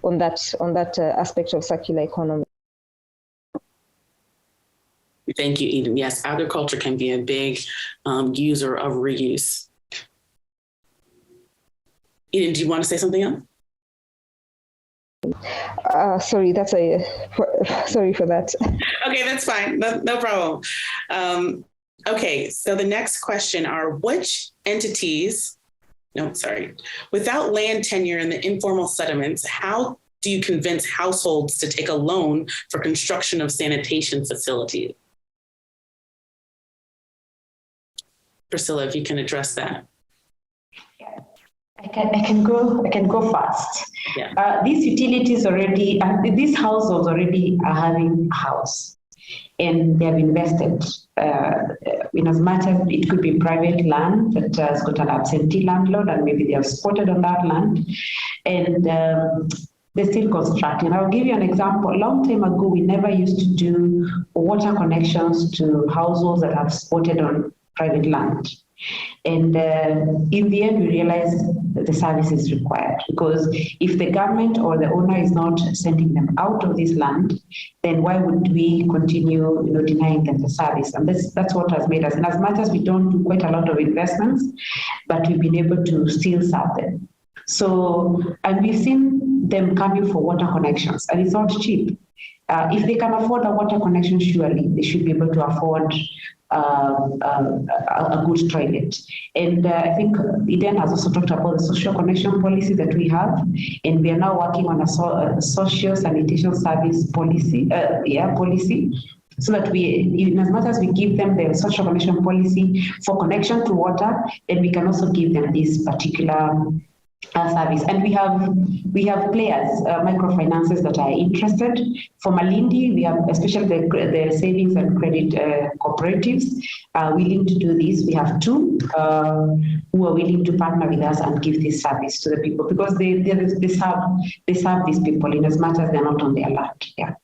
on that aspect of circular economy. Thank you, Eden. Yes, agriculture can be a big user of reuse. Eden, do you want to say something else? Sorry, sorry for that. Okay, that's fine. No problem. Okay, so the next question are without land tenure in the informal settlements, how do you convince households to take a loan for construction of sanitation facilities? Priscilla, if you can address that. I can go fast. Yeah. These utilities already, these households already are having a house, and they have invested in as much as it could be private land that has got an absentee landlord, and maybe they have squatted on that land, and they're still constructing. I'll give you an example. A long time ago, we never used to do water connections to households that have squatted on private land. And in the end, we realized that the service is required, because if the government or the owner is not sending them out of this land, then why would we continue, denying them the service? And that's what has made us. And as much as we don't do quite a lot of investments, but we've been able to still serve them. So, and we've seen them coming for water connections, and it's not cheap. If they can afford a water connection, surely they should be able to afford a good toilet. And I think Eden has also talked about the social connection policy that we have, and we are now working on a social sanitation service policy, so that we, in as much as we give them the social connection policy for connection to water, then we can also give them this particular service. And we have players, microfinances that are interested. For Malindi, we have especially the savings and credit cooperatives willing to do this. We have two who are willing to partner with us and give this service to the people, because they serve these people in as much as they're not on their land. Yeah.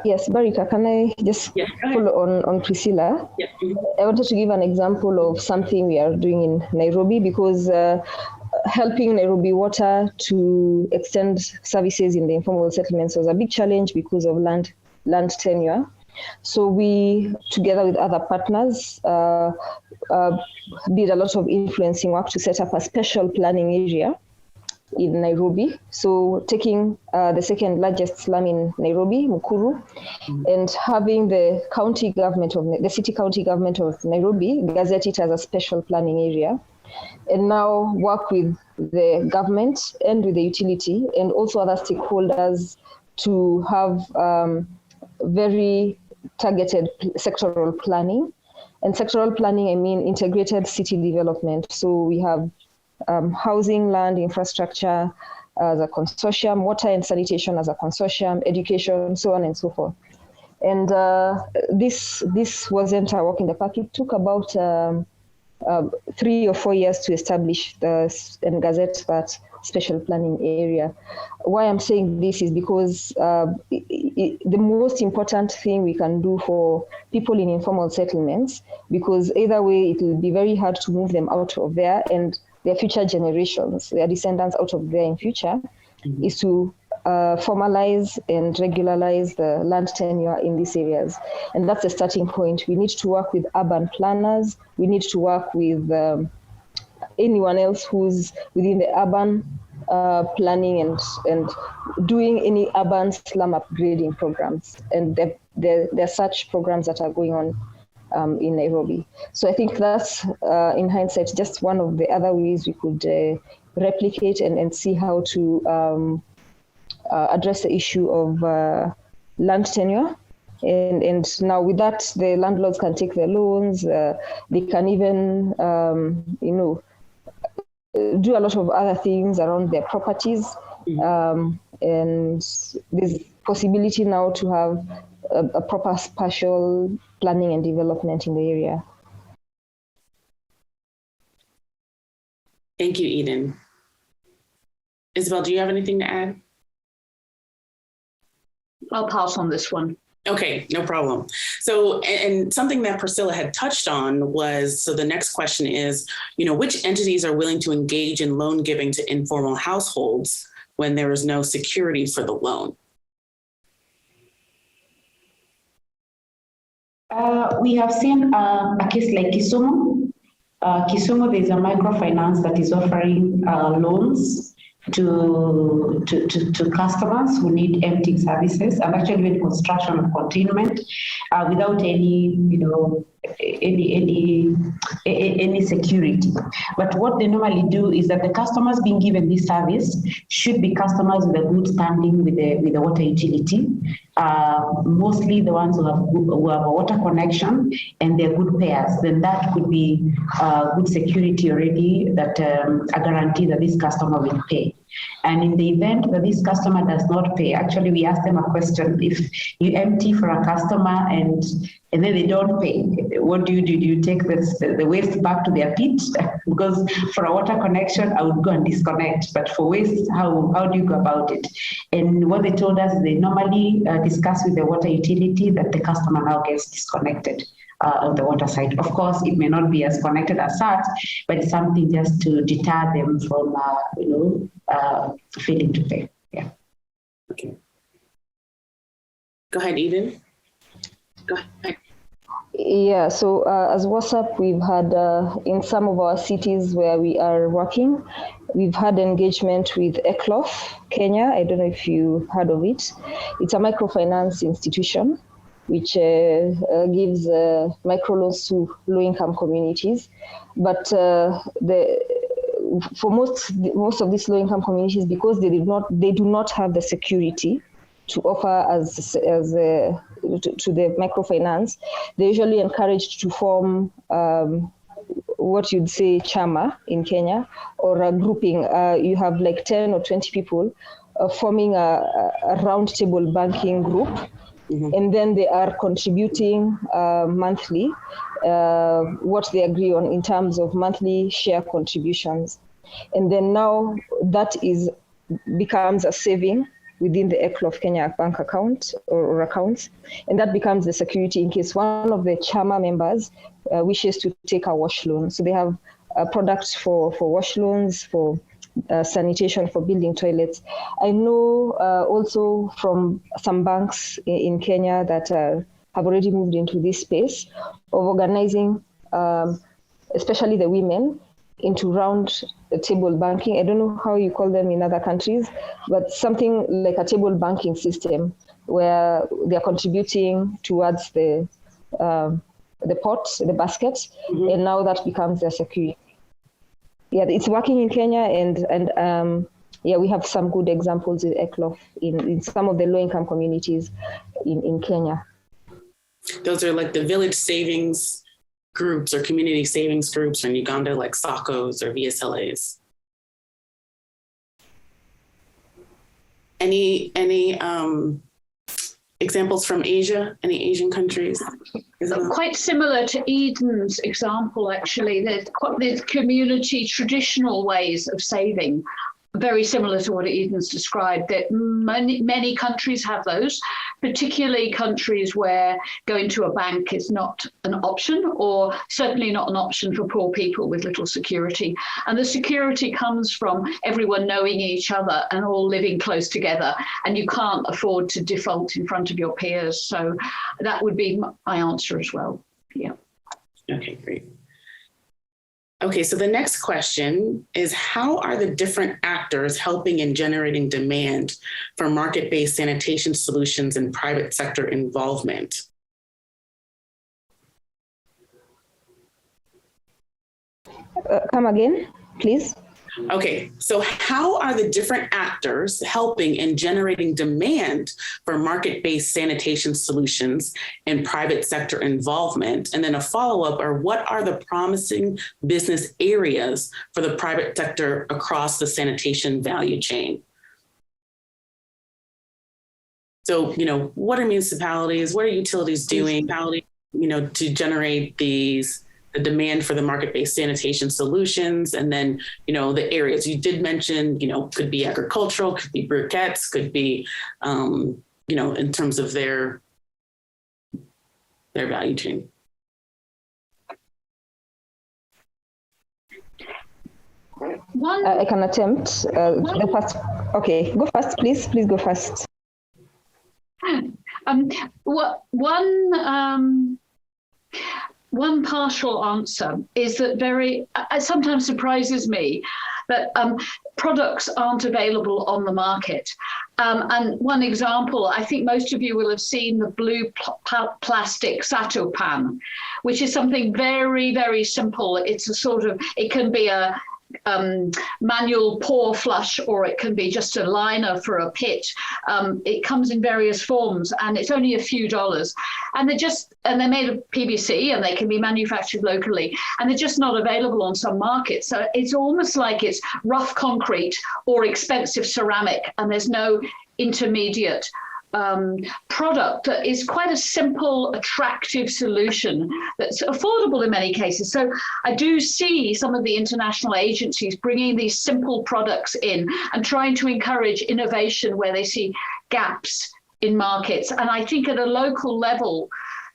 Yes, Barika, can I just follow on Priscilla? Yes. I wanted to give an example of something we are doing in Nairobi, because helping Nairobi Water to extend services in the informal settlements was a big challenge because of land tenure. So we, together with other partners, did a lot of influencing work to set up a special planning area in Nairobi. So taking the second largest slum in Nairobi, Mukuru, and having the city county government of Nairobi gazette it as a special planning area, and now work with the government and with the utility and also other stakeholders to have very targeted sectoral planning. And sectoral planning, I mean integrated city development. So we have housing, land, infrastructure as a consortium, water and sanitation as a consortium, education, so on and so forth. And this wasn't a walk in the park. It took about 3 or 4 years to establish and gazette that special planning area. Why I'm saying this is because the most important thing we can do for people in informal settlements, because either way it will be very hard to move them out of there and their future generations, their descendants out of there in future, is to formalize and regularize the land tenure in these areas. And that's the starting point. We need to work with urban planners. We need to work with anyone else who's within the urban planning and doing any urban slum upgrading programs. And there are such programs that are going on in Nairobi. So I think that's, in hindsight, just one of the other ways we could replicate and see how to address the issue of land tenure. And now with that, the landlords can take their loans. They can even, do a lot of other things around their properties. And there's possibility now to have a proper spatial planning and development in the area. Thank you, Eden. Isabel, do you have anything to add? I'll pass on this one. Okay, no problem. So, and something that Priscilla had touched on was, so the next question is, which entities are willing to engage in loan giving to informal households when there is no security for the loan? We have seen a case like Kisumu. Kisumu, there's a microfinance that is offering loans to customers who need emptying services, and actually with construction of containment without any security. But what they normally do is that the customers being given this service should be customers with a good standing with the water utility, mostly the ones who have a water connection and they're good payers. Then that could be good security already, that a guarantee that this customer will pay. And in the event that this customer does not pay, actually we ask them a question: if you empty for a customer and then they don't pay, what do? Do you take the waste back to their pit? Because for a water connection, I would go and disconnect. But for waste, how do you go about it? And what they told us, they normally discuss with the water utility that the customer now gets disconnected on the water side. Of course, it may not be as connected as such, but it's something just to deter them from, failing to pay. Yeah. Okay. Go ahead, Eden. Go ahead. Yeah, so as WhatsApp, we've had, in some of our cities where we are working, we've had engagement with ECLOF Kenya. I don't know if you heard of it. It's a microfinance institution which gives microloans to low-income communities. But for most of these low-income communities, because they do not have the security to offer to the microfinance, they're usually encouraged to form what you'd say chama in Kenya, or a grouping. You have like 10 or 20 people forming a round table banking group. Mm-hmm. And then they are contributing monthly what they agree on in terms of monthly share contributions. And then now that becomes a saving within the ECLOF Kenya bank account or accounts. And that becomes the security in case one of the chama members wishes to take a wash loan. So they have products for wash loans, for sanitation, for building toilets. I know also from some banks in Kenya that have already moved into this space of organizing, especially the women, into round table banking. I don't know how you call them in other countries, but something like a table banking system where they're contributing towards the pot, the basket, mm-hmm. And now that becomes their security. Yeah, it's working in Kenya, and we have some good examples with ECLOF in some of the low-income communities in Kenya. Those are like the village savings groups or community savings groups in Uganda, like SACCOs or VSLAs. Any examples from Asia? Any Asian countries? Quite similar to Eden's example, actually. There's community traditional ways of saving. very similar to what Eden's described, that many countries have those, particularly countries where going to a bank is not an option, or certainly not an option for poor people with little security. And the security comes from everyone knowing each other and all living close together, and you can't afford to default in front of your peers. So that would be my answer as well. Yeah. Okay, great. Okay, so the next question is, how are the different actors helping in generating demand for market-based sanitation solutions and private sector involvement? Come again, please. Okay, so how are the different actors helping in generating demand for market-based sanitation solutions and private sector involvement? And then a follow-up, or what are the promising business areas for the private sector across the sanitation value chain? So, what are municipalities, what are utilities doing, to generate the demand for the market-based sanitation solutions? And then, the areas you did mention, could be agricultural, could be briquettes, could be, in terms of their value chain. I can attempt the first. Okay, go first, please. Please go first. One partial answer is that it sometimes surprises me that products aren't available on the market. And one example, I think most of you will have seen the blue plastic Sato pan, which is something very, very simple. It's it can be a manual pour flush, or it can be just a liner for a pit. It comes in various forms, and it's only a few dollars. And they're made of PVC, and they can be manufactured locally, and they're just not available on some markets. So it's almost like it's rough concrete or expensive ceramic, and there's no intermediate product that is quite a simple, attractive solution that's affordable in many cases. So I do see some of the international agencies bringing these simple products in and trying to encourage innovation where they see gaps in markets. And I think at a local level,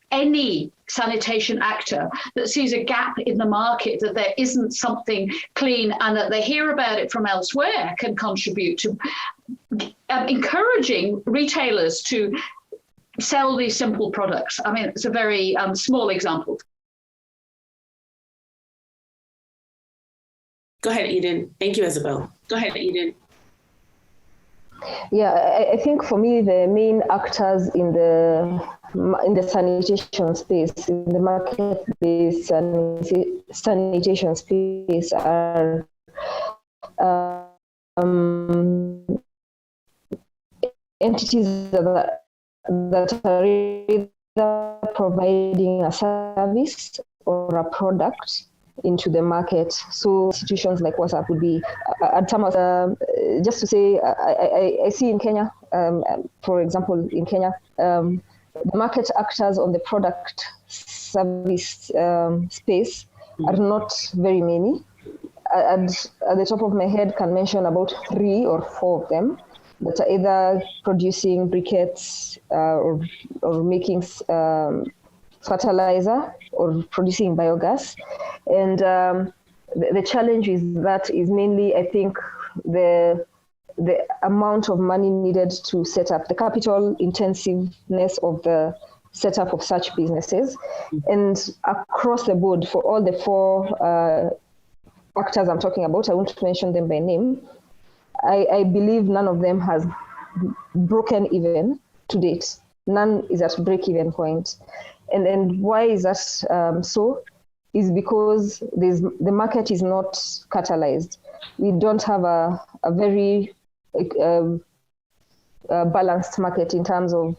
any sanitation actor that sees a gap in the market, that there isn't something clean and that they hear about it from elsewhere, can contribute to encouraging retailers to sell these simple products. I mean, it's a very small example. Go ahead, Eden. Thank you, Isabel. Go ahead, Eden. Yeah, I think for me, the main actors in the sanitation space, in the market-based sanitation space, are entities that are either providing a service or a product into the market. So institutions like WhatsApp would be, at some of just to say, I see in Kenya, for example, in Kenya, the market actors on the product service space are not very many. At the top of my head, can mention about 3 or 4 of them that are either producing briquettes or making fertilizer or producing biogas. And the challenge is mainly, I think, the amount of money needed to set up, the capital intensiveness of the setup of such businesses. And across the board, for all the 4 actors I'm talking about, I won't mention them by name, I believe none of them has broken even to date. None is at break-even point. And why is that so? Is because the market is not catalyzed. We don't have a very balanced market in terms of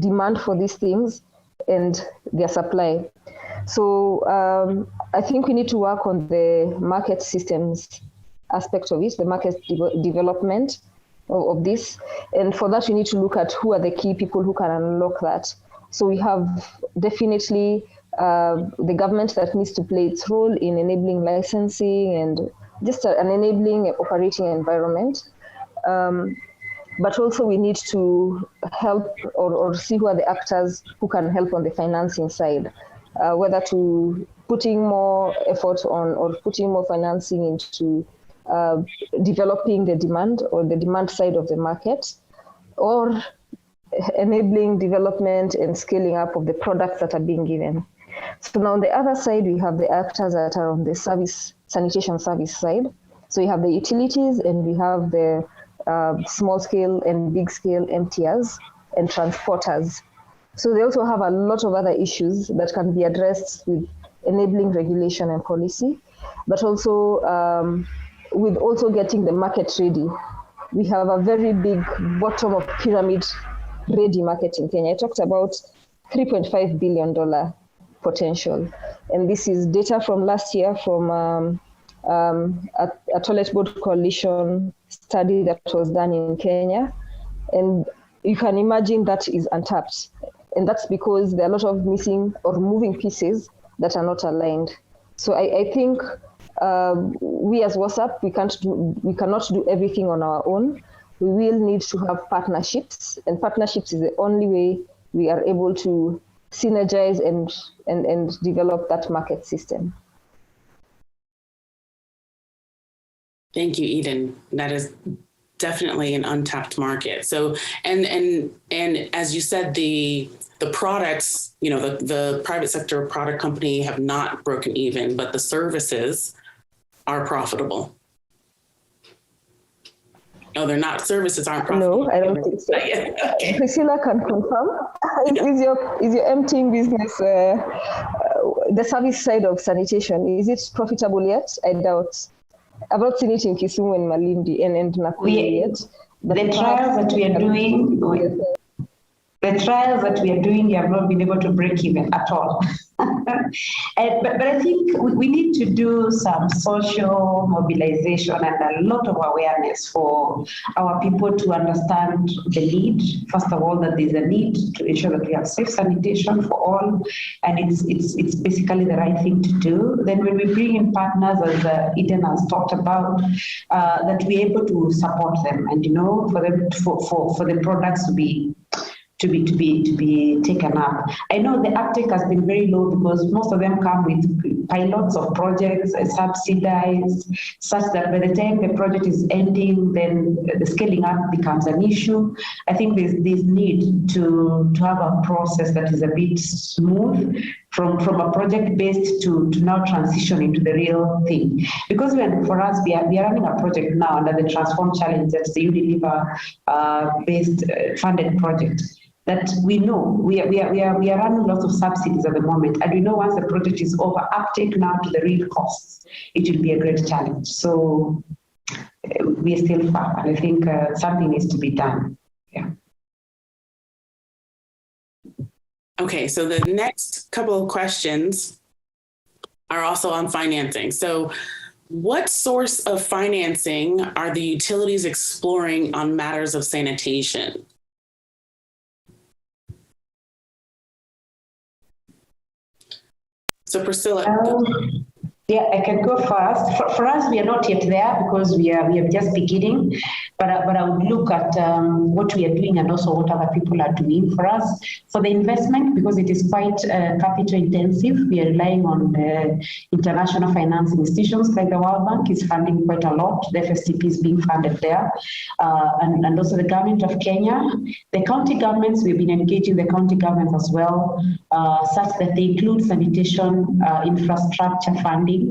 demand for these things and their supply. So I think we need to work on the market systems aspect of it, the market development of this. And for that, we need to look at who are the key people who can unlock that. So we have definitely the government that needs to play its role in enabling licensing and just an enabling operating environment. But also we need to help or see who are the actors who can help on the financing side, whether to putting more effort on or putting more financing into developing the demand or the demand side of the market, or enabling development and scaling up of the products that are being given. So now on the other side, we have the actors that are on the sanitation service side. So we have the utilities and we have the small scale and big scale MTRs and transporters. So they also have a lot of other issues that can be addressed with enabling regulation and policy, but also with also getting the market ready. We have a very big bottom of pyramid ready market in Kenya. I talked about $3.5 billion potential. And this is data from last year from a toilet board coalition study that was done in Kenya. And you can imagine that is untapped. And that's because there are a lot of missing or moving pieces that are not aligned. So I think we as WhatsApp, we cannot do everything on our own. We will need to have partnerships, and partnerships is the only way we are able to synergize and develop that market system. Thank you, Eden. That is definitely an untapped market. So, and as you said, the products, you know, the private sector product company have not broken even, but the services are profitable. No, they're not. Services aren't profitable. No, I don't think so. Okay. Priscilla can confirm. Is your emptying business, the service side of sanitation, is it profitable yet? I doubt. I've not seen it in Kisumu and Malindi and Nakuru yet. The trials that we are doing, we have not been able to break even at all. But I think we need to do some social mobilization and a lot of awareness for our people to understand the need. First of all, that there's a need to ensure that we have safe sanitation for all, and it's basically the right thing to do. Then when we bring in partners, as Eden has talked about, that we're able to support them, and for them for the products to be taken up. I know the uptake has been very low because most of them come with pilots of projects subsidized, such that by the time the project is ending, then the scaling up becomes an issue. I think there's need to have a process that is a bit smooth from a project based to now transition into the real thing. Because for us, we are running a project now under the Transform Challenge, that's the Unilever based funded project. That we know we are running lots of subsidies at the moment, and we know once the project is over, uptake now to the real costs, it will be a great challenge. So we are still far, and I think something needs to be done. Yeah. Okay, so the next couple of questions are also on financing. So what source of financing are the utilities exploring on matters of sanitation? So Priscilla. Yeah, I can go first. For us, we are not yet there because we are just beginning. But I would look at what we are doing and also what other people are doing for us. For the investment, because it is quite capital intensive, we are relying on international financing institutions like the World Bank is funding quite a lot. The FSCP is being funded there. And also the government of Kenya. The county governments, we've been engaging the county governments as well, such that they include sanitation infrastructure funding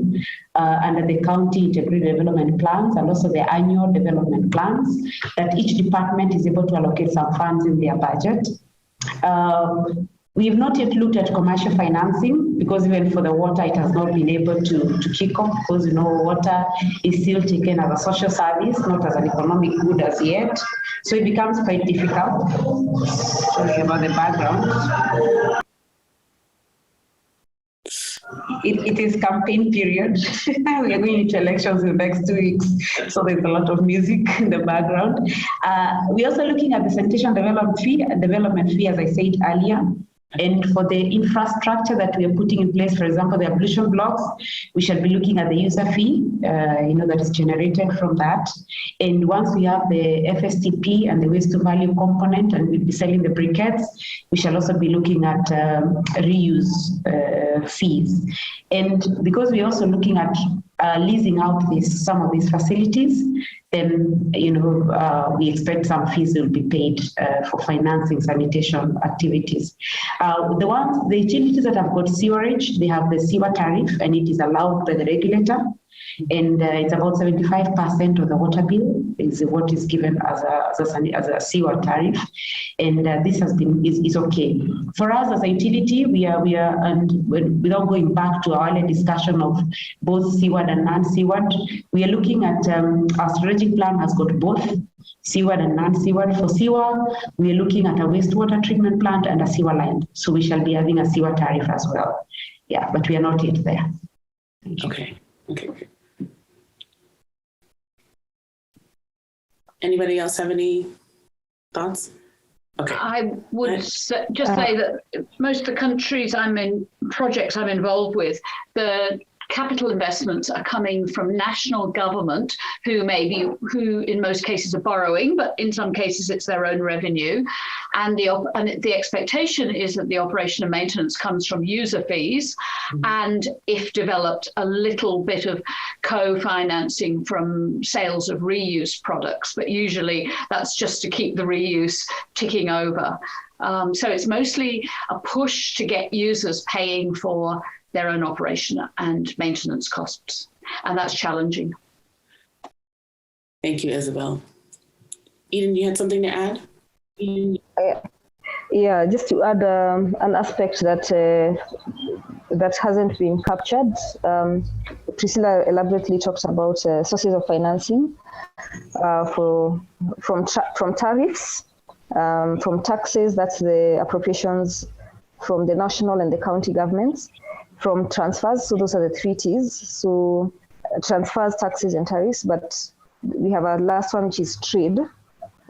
under the county integrated development plans and also the annual development plans, that each department is able to allocate some funds in their budget. We have not yet looked at commercial financing because even for the water, it has not been able to kick off because, water is still taken as a social service, not as an economic good as yet. So it becomes quite difficult. Sorry about the background. It is campaign period. We are going into elections in the next 2 weeks, so there's a lot of music in the background. We're also looking at the sanitation development fee, as I said earlier. And for the infrastructure that we are putting in place, for example, the ablution blocks, we shall be looking at the user fee, that is generated from that. And once we have the FSTP and the waste to value component, and we'll be selling the briquettes, we shall also be looking at reuse fees. And because we're also looking at leasing out some of these facilities, then we expect some fees will be paid for financing sanitation activities. The utilities that have got sewerage, they have the sewer tariff, and it is allowed by the regulator. And it's about 75% of the water bill is what is given as a sewer tariff, and this is okay for us as a utility. We are and without going back to our earlier discussion of both sewered and non-sewered, we are looking at our strategic plan has got both sewered and non-sewered. For sewer, we are looking at a wastewater treatment plant and a sewer line, so we shall be having a sewer tariff as well. Yeah, but we are not yet there. Okay. Anybody else have any thoughts? Okay. I would just say that most of the countries projects I'm involved with, the capital investments are coming from national government who in most cases are borrowing, but in some cases it's their own revenue. And the expectation is that the operation and maintenance comes from user fees, and if developed, a little bit of co-financing from sales of reuse products, but usually that's just to keep the reuse ticking over. So it's mostly a push to get users paying for their own operation and maintenance costs. And that's challenging. Thank you, Isabel. Eden, you had something to add? Yeah, just to add an aspect that hasn't been captured. Priscilla elaborately talked about sources of financing from tariffs, from taxes, that's the appropriations from the national and the county governments, from transfers, so those are the 3 T's, so transfers, taxes, and tariffs, but we have a last one, which is trade,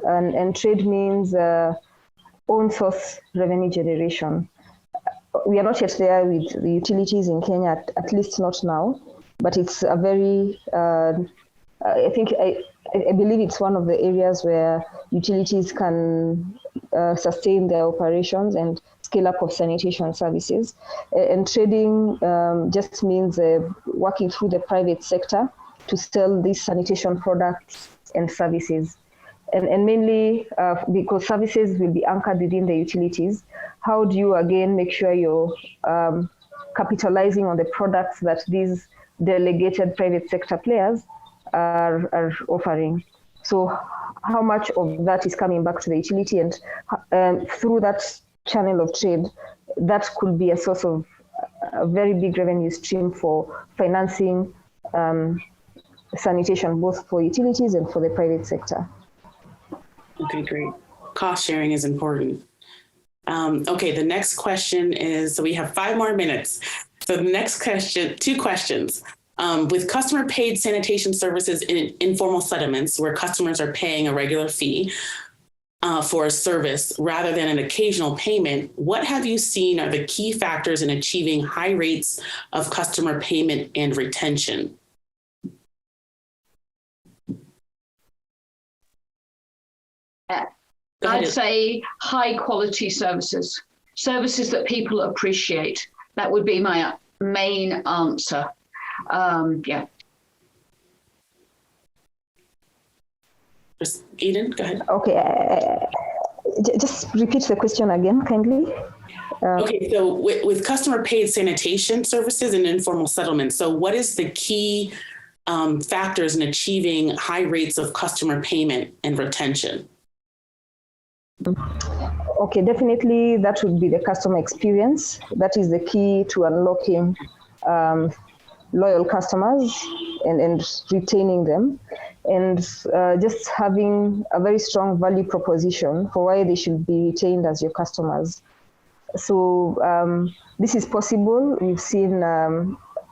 and trade means own source revenue generation. We are not yet there with the utilities in Kenya, at least not now, but it's a very, I believe it's one of the areas where utilities can sustain their operations and scale up of sanitation services. And trading just means working through the private sector to sell these sanitation products and services. And mainly because services will be anchored within the utilities, how do you again make sure you're capitalizing on the products that these delegated private sector players are offering? So how much of that is coming back to the utility, and through that channel of trade, that could be a source of a very big revenue stream for financing sanitation, both for utilities and for the private sector. Okay, great. Cost sharing is important. Okay, the next question is, so we have 5 more minutes. So the next question, 2 questions. With customer paid sanitation services in informal settlements where customers are paying a regular fee for a service rather than an occasional payment, what have you seen are the key factors in achieving high rates of customer payment and retention? I'd say high quality services that people appreciate. That would be my main answer. Yeah. Eden, go ahead. Okay, just repeat the question again, kindly. Okay, so with customer paid sanitation services and informal settlements, so what is the key factors in achieving high rates of customer payment and retention? Okay, definitely that would be the customer experience. That is the key to unlocking loyal customers and retaining them, and just having a very strong value proposition for why they should be retained as your customers. So this is possible. We've seen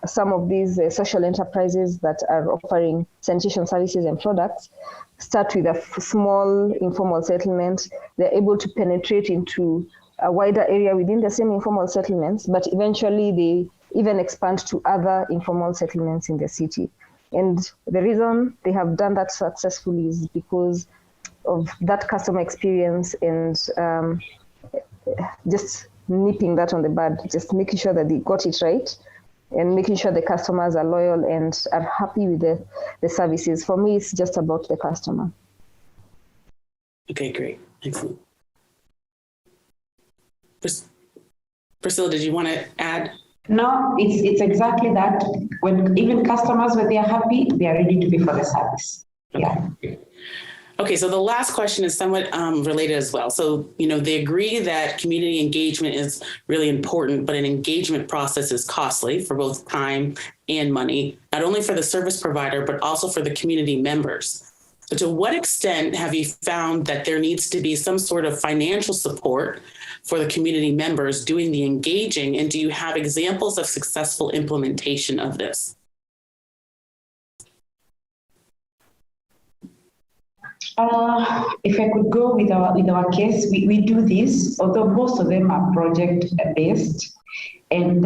some of these social enterprises that are offering sanitation services and products start with a small informal settlement. They're able to penetrate into a wider area within the same informal settlements, but eventually they even expand to other informal settlements in the city. And the reason they have done that successfully is because of that customer experience and just nipping that on the bud, just making sure that they got it right and making sure the customers are loyal and are happy with the services. For me, it's just about the customer. Okay, great. Excellent. Priscilla, did you want to add? No, it's exactly that. When even customers, when they are happy, they are ready to pay for the service. Yeah. Okay, so the last question is somewhat related as well. So, they agree that community engagement is really important, but an engagement process is costly for both time and money, not only for the service provider, but also for the community members. So to what extent have you found that there needs to be some sort of financial support for the community members doing the engaging? And do you have examples of successful implementation of this? If I could go with our case, we do this, although most of them are project-based. And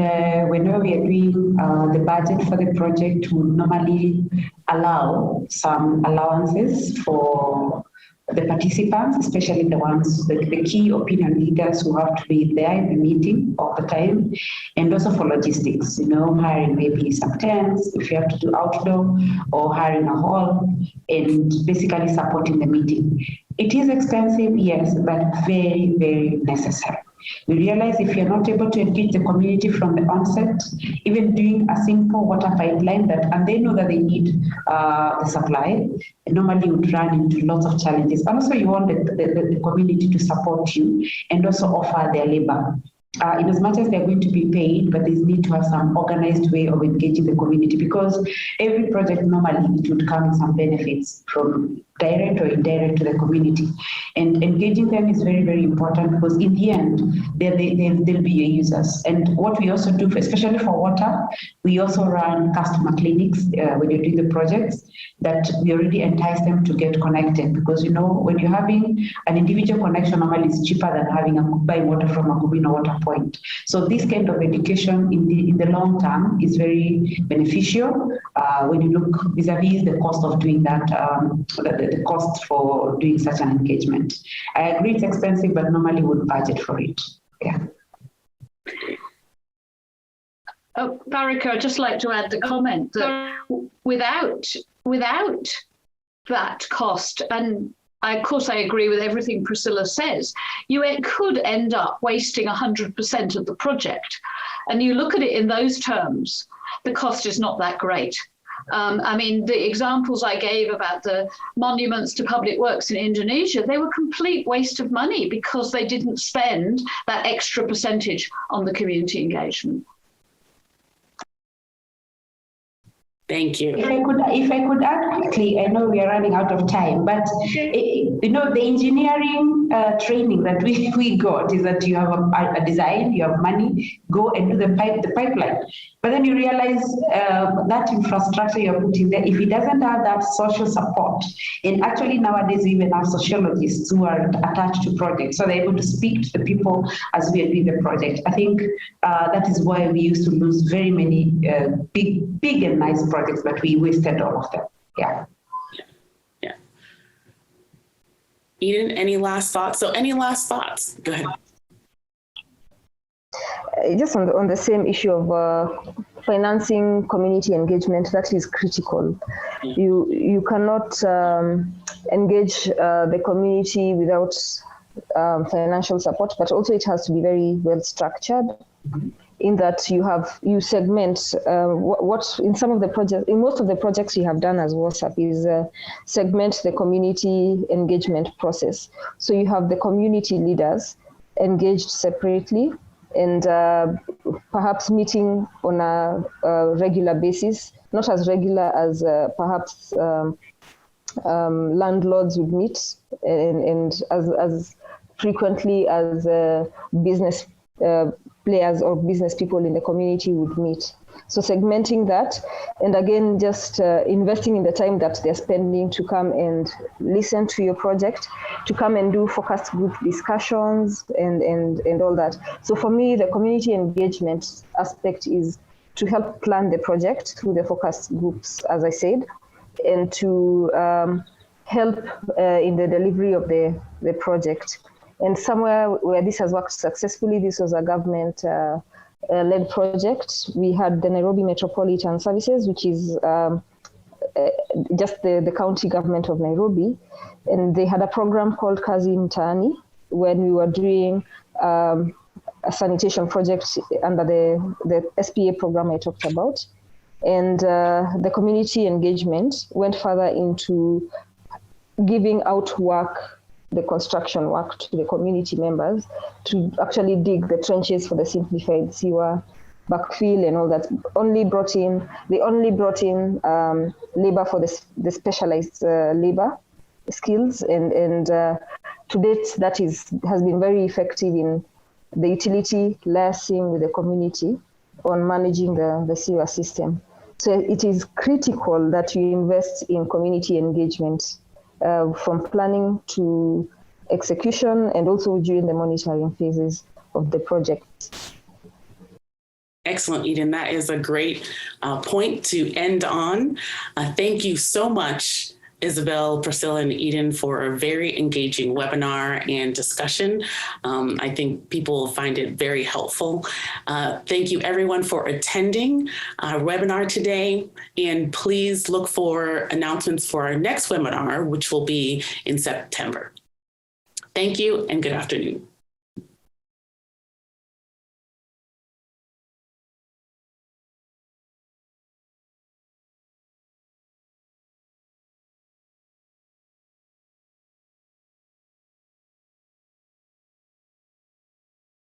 whenever we are doing the budget for the project, we normally allow some allowances for the participants, especially the ones, the key opinion leaders who have to be there in the meeting all the time, and also for logistics, hiring maybe some tents, if you have to do outdoor, or hiring a hall, and basically supporting the meeting. It is expensive, yes, but very, very necessary. We realize if you're not able to engage the community from the onset, even doing a simple water pipeline and they know that they need the supply, normally would run into lots of challenges. And also you want the community to support you and also offer their labor. In as much as they're going to be paid, but they need to have some organized way of engaging the community, because every project normally it would come with some benefits from direct or indirect to the community. And engaging them is very, very important, because in the end, they'll be your users. And what we also do, especially for water, we also run customer clinics when you're doing the projects, that we already entice them to get connected, because when you're having an individual connection, normally it's cheaper than buying water from a Gubino water point. So this kind of education in the long term is very beneficial when you look vis-a-vis the cost of doing that, the cost for doing such an engagement. I agree it's expensive, but normally would budget for it. Yeah. Oh, Barika, I'd just like to add the comment that without that cost, and of course I agree with everything Priscilla says, you could end up wasting 100% of the project. And you look at it in those terms, the cost is not that great. The examples I gave about the monuments to public works in Indonesia, they were complete waste of money because they didn't spend that extra percentage on the community engagement. Thank you. If I could add quickly, I know we are running out of time, but the engineering training that we got is that you have a design, you have money, go and do the pipeline. But then you realize that infrastructure you're putting there, if it doesn't have that social support, and actually nowadays we even have sociologists who are attached to projects, so they're able to speak to the people as we are doing the project. I think that is why we used to lose very many big and nice projects, but we wasted all of them. Yeah. Eden, any last thoughts? So any last thoughts? Go ahead. Just on the same issue of financing community engagement, that is critical. You cannot engage the community without financial support, but also it has to be very well structured. In that you segment what in some of the projects, in most of the projects you have done as WhatsApp is segment the community engagement process. So you have the community leaders engaged separately and perhaps meeting on a regular basis, not as regular as perhaps landlords would meet, and as frequently as business players or business people in the community would meet. So segmenting that, and again, just investing in the time that they're spending to come and listen to your project, to come and do focus group discussions and all that. So for me, the community engagement aspect is to help plan the project through the focus groups, as I said, and to help in the delivery of the project. And somewhere where this has worked successfully, this was a government led project. We had the Nairobi Metropolitan Services, which is just the county government of Nairobi. And they had a program called Kazi Mtaani when we were doing a sanitation project under the SPA program I talked about. And the community engagement went further into giving out work, the construction work, to the community members to actually dig the trenches for the simplified sewer backfill and all that. They only brought in labor for the specialized labor skills, and to date that has been very effective in the utility liaising with the community on managing the sewer system. So it is critical that you invest in community engagement from planning to execution and also during the monitoring phases of the project. Excellent, Eden. That is a great point to end on. Thank you so much, Isabel, Priscilla, and Eden, for a very engaging webinar and discussion. I think people will find it very helpful. Thank you everyone for attending our webinar today, and please look for announcements for our next webinar, which will be in September. Thank you and good afternoon.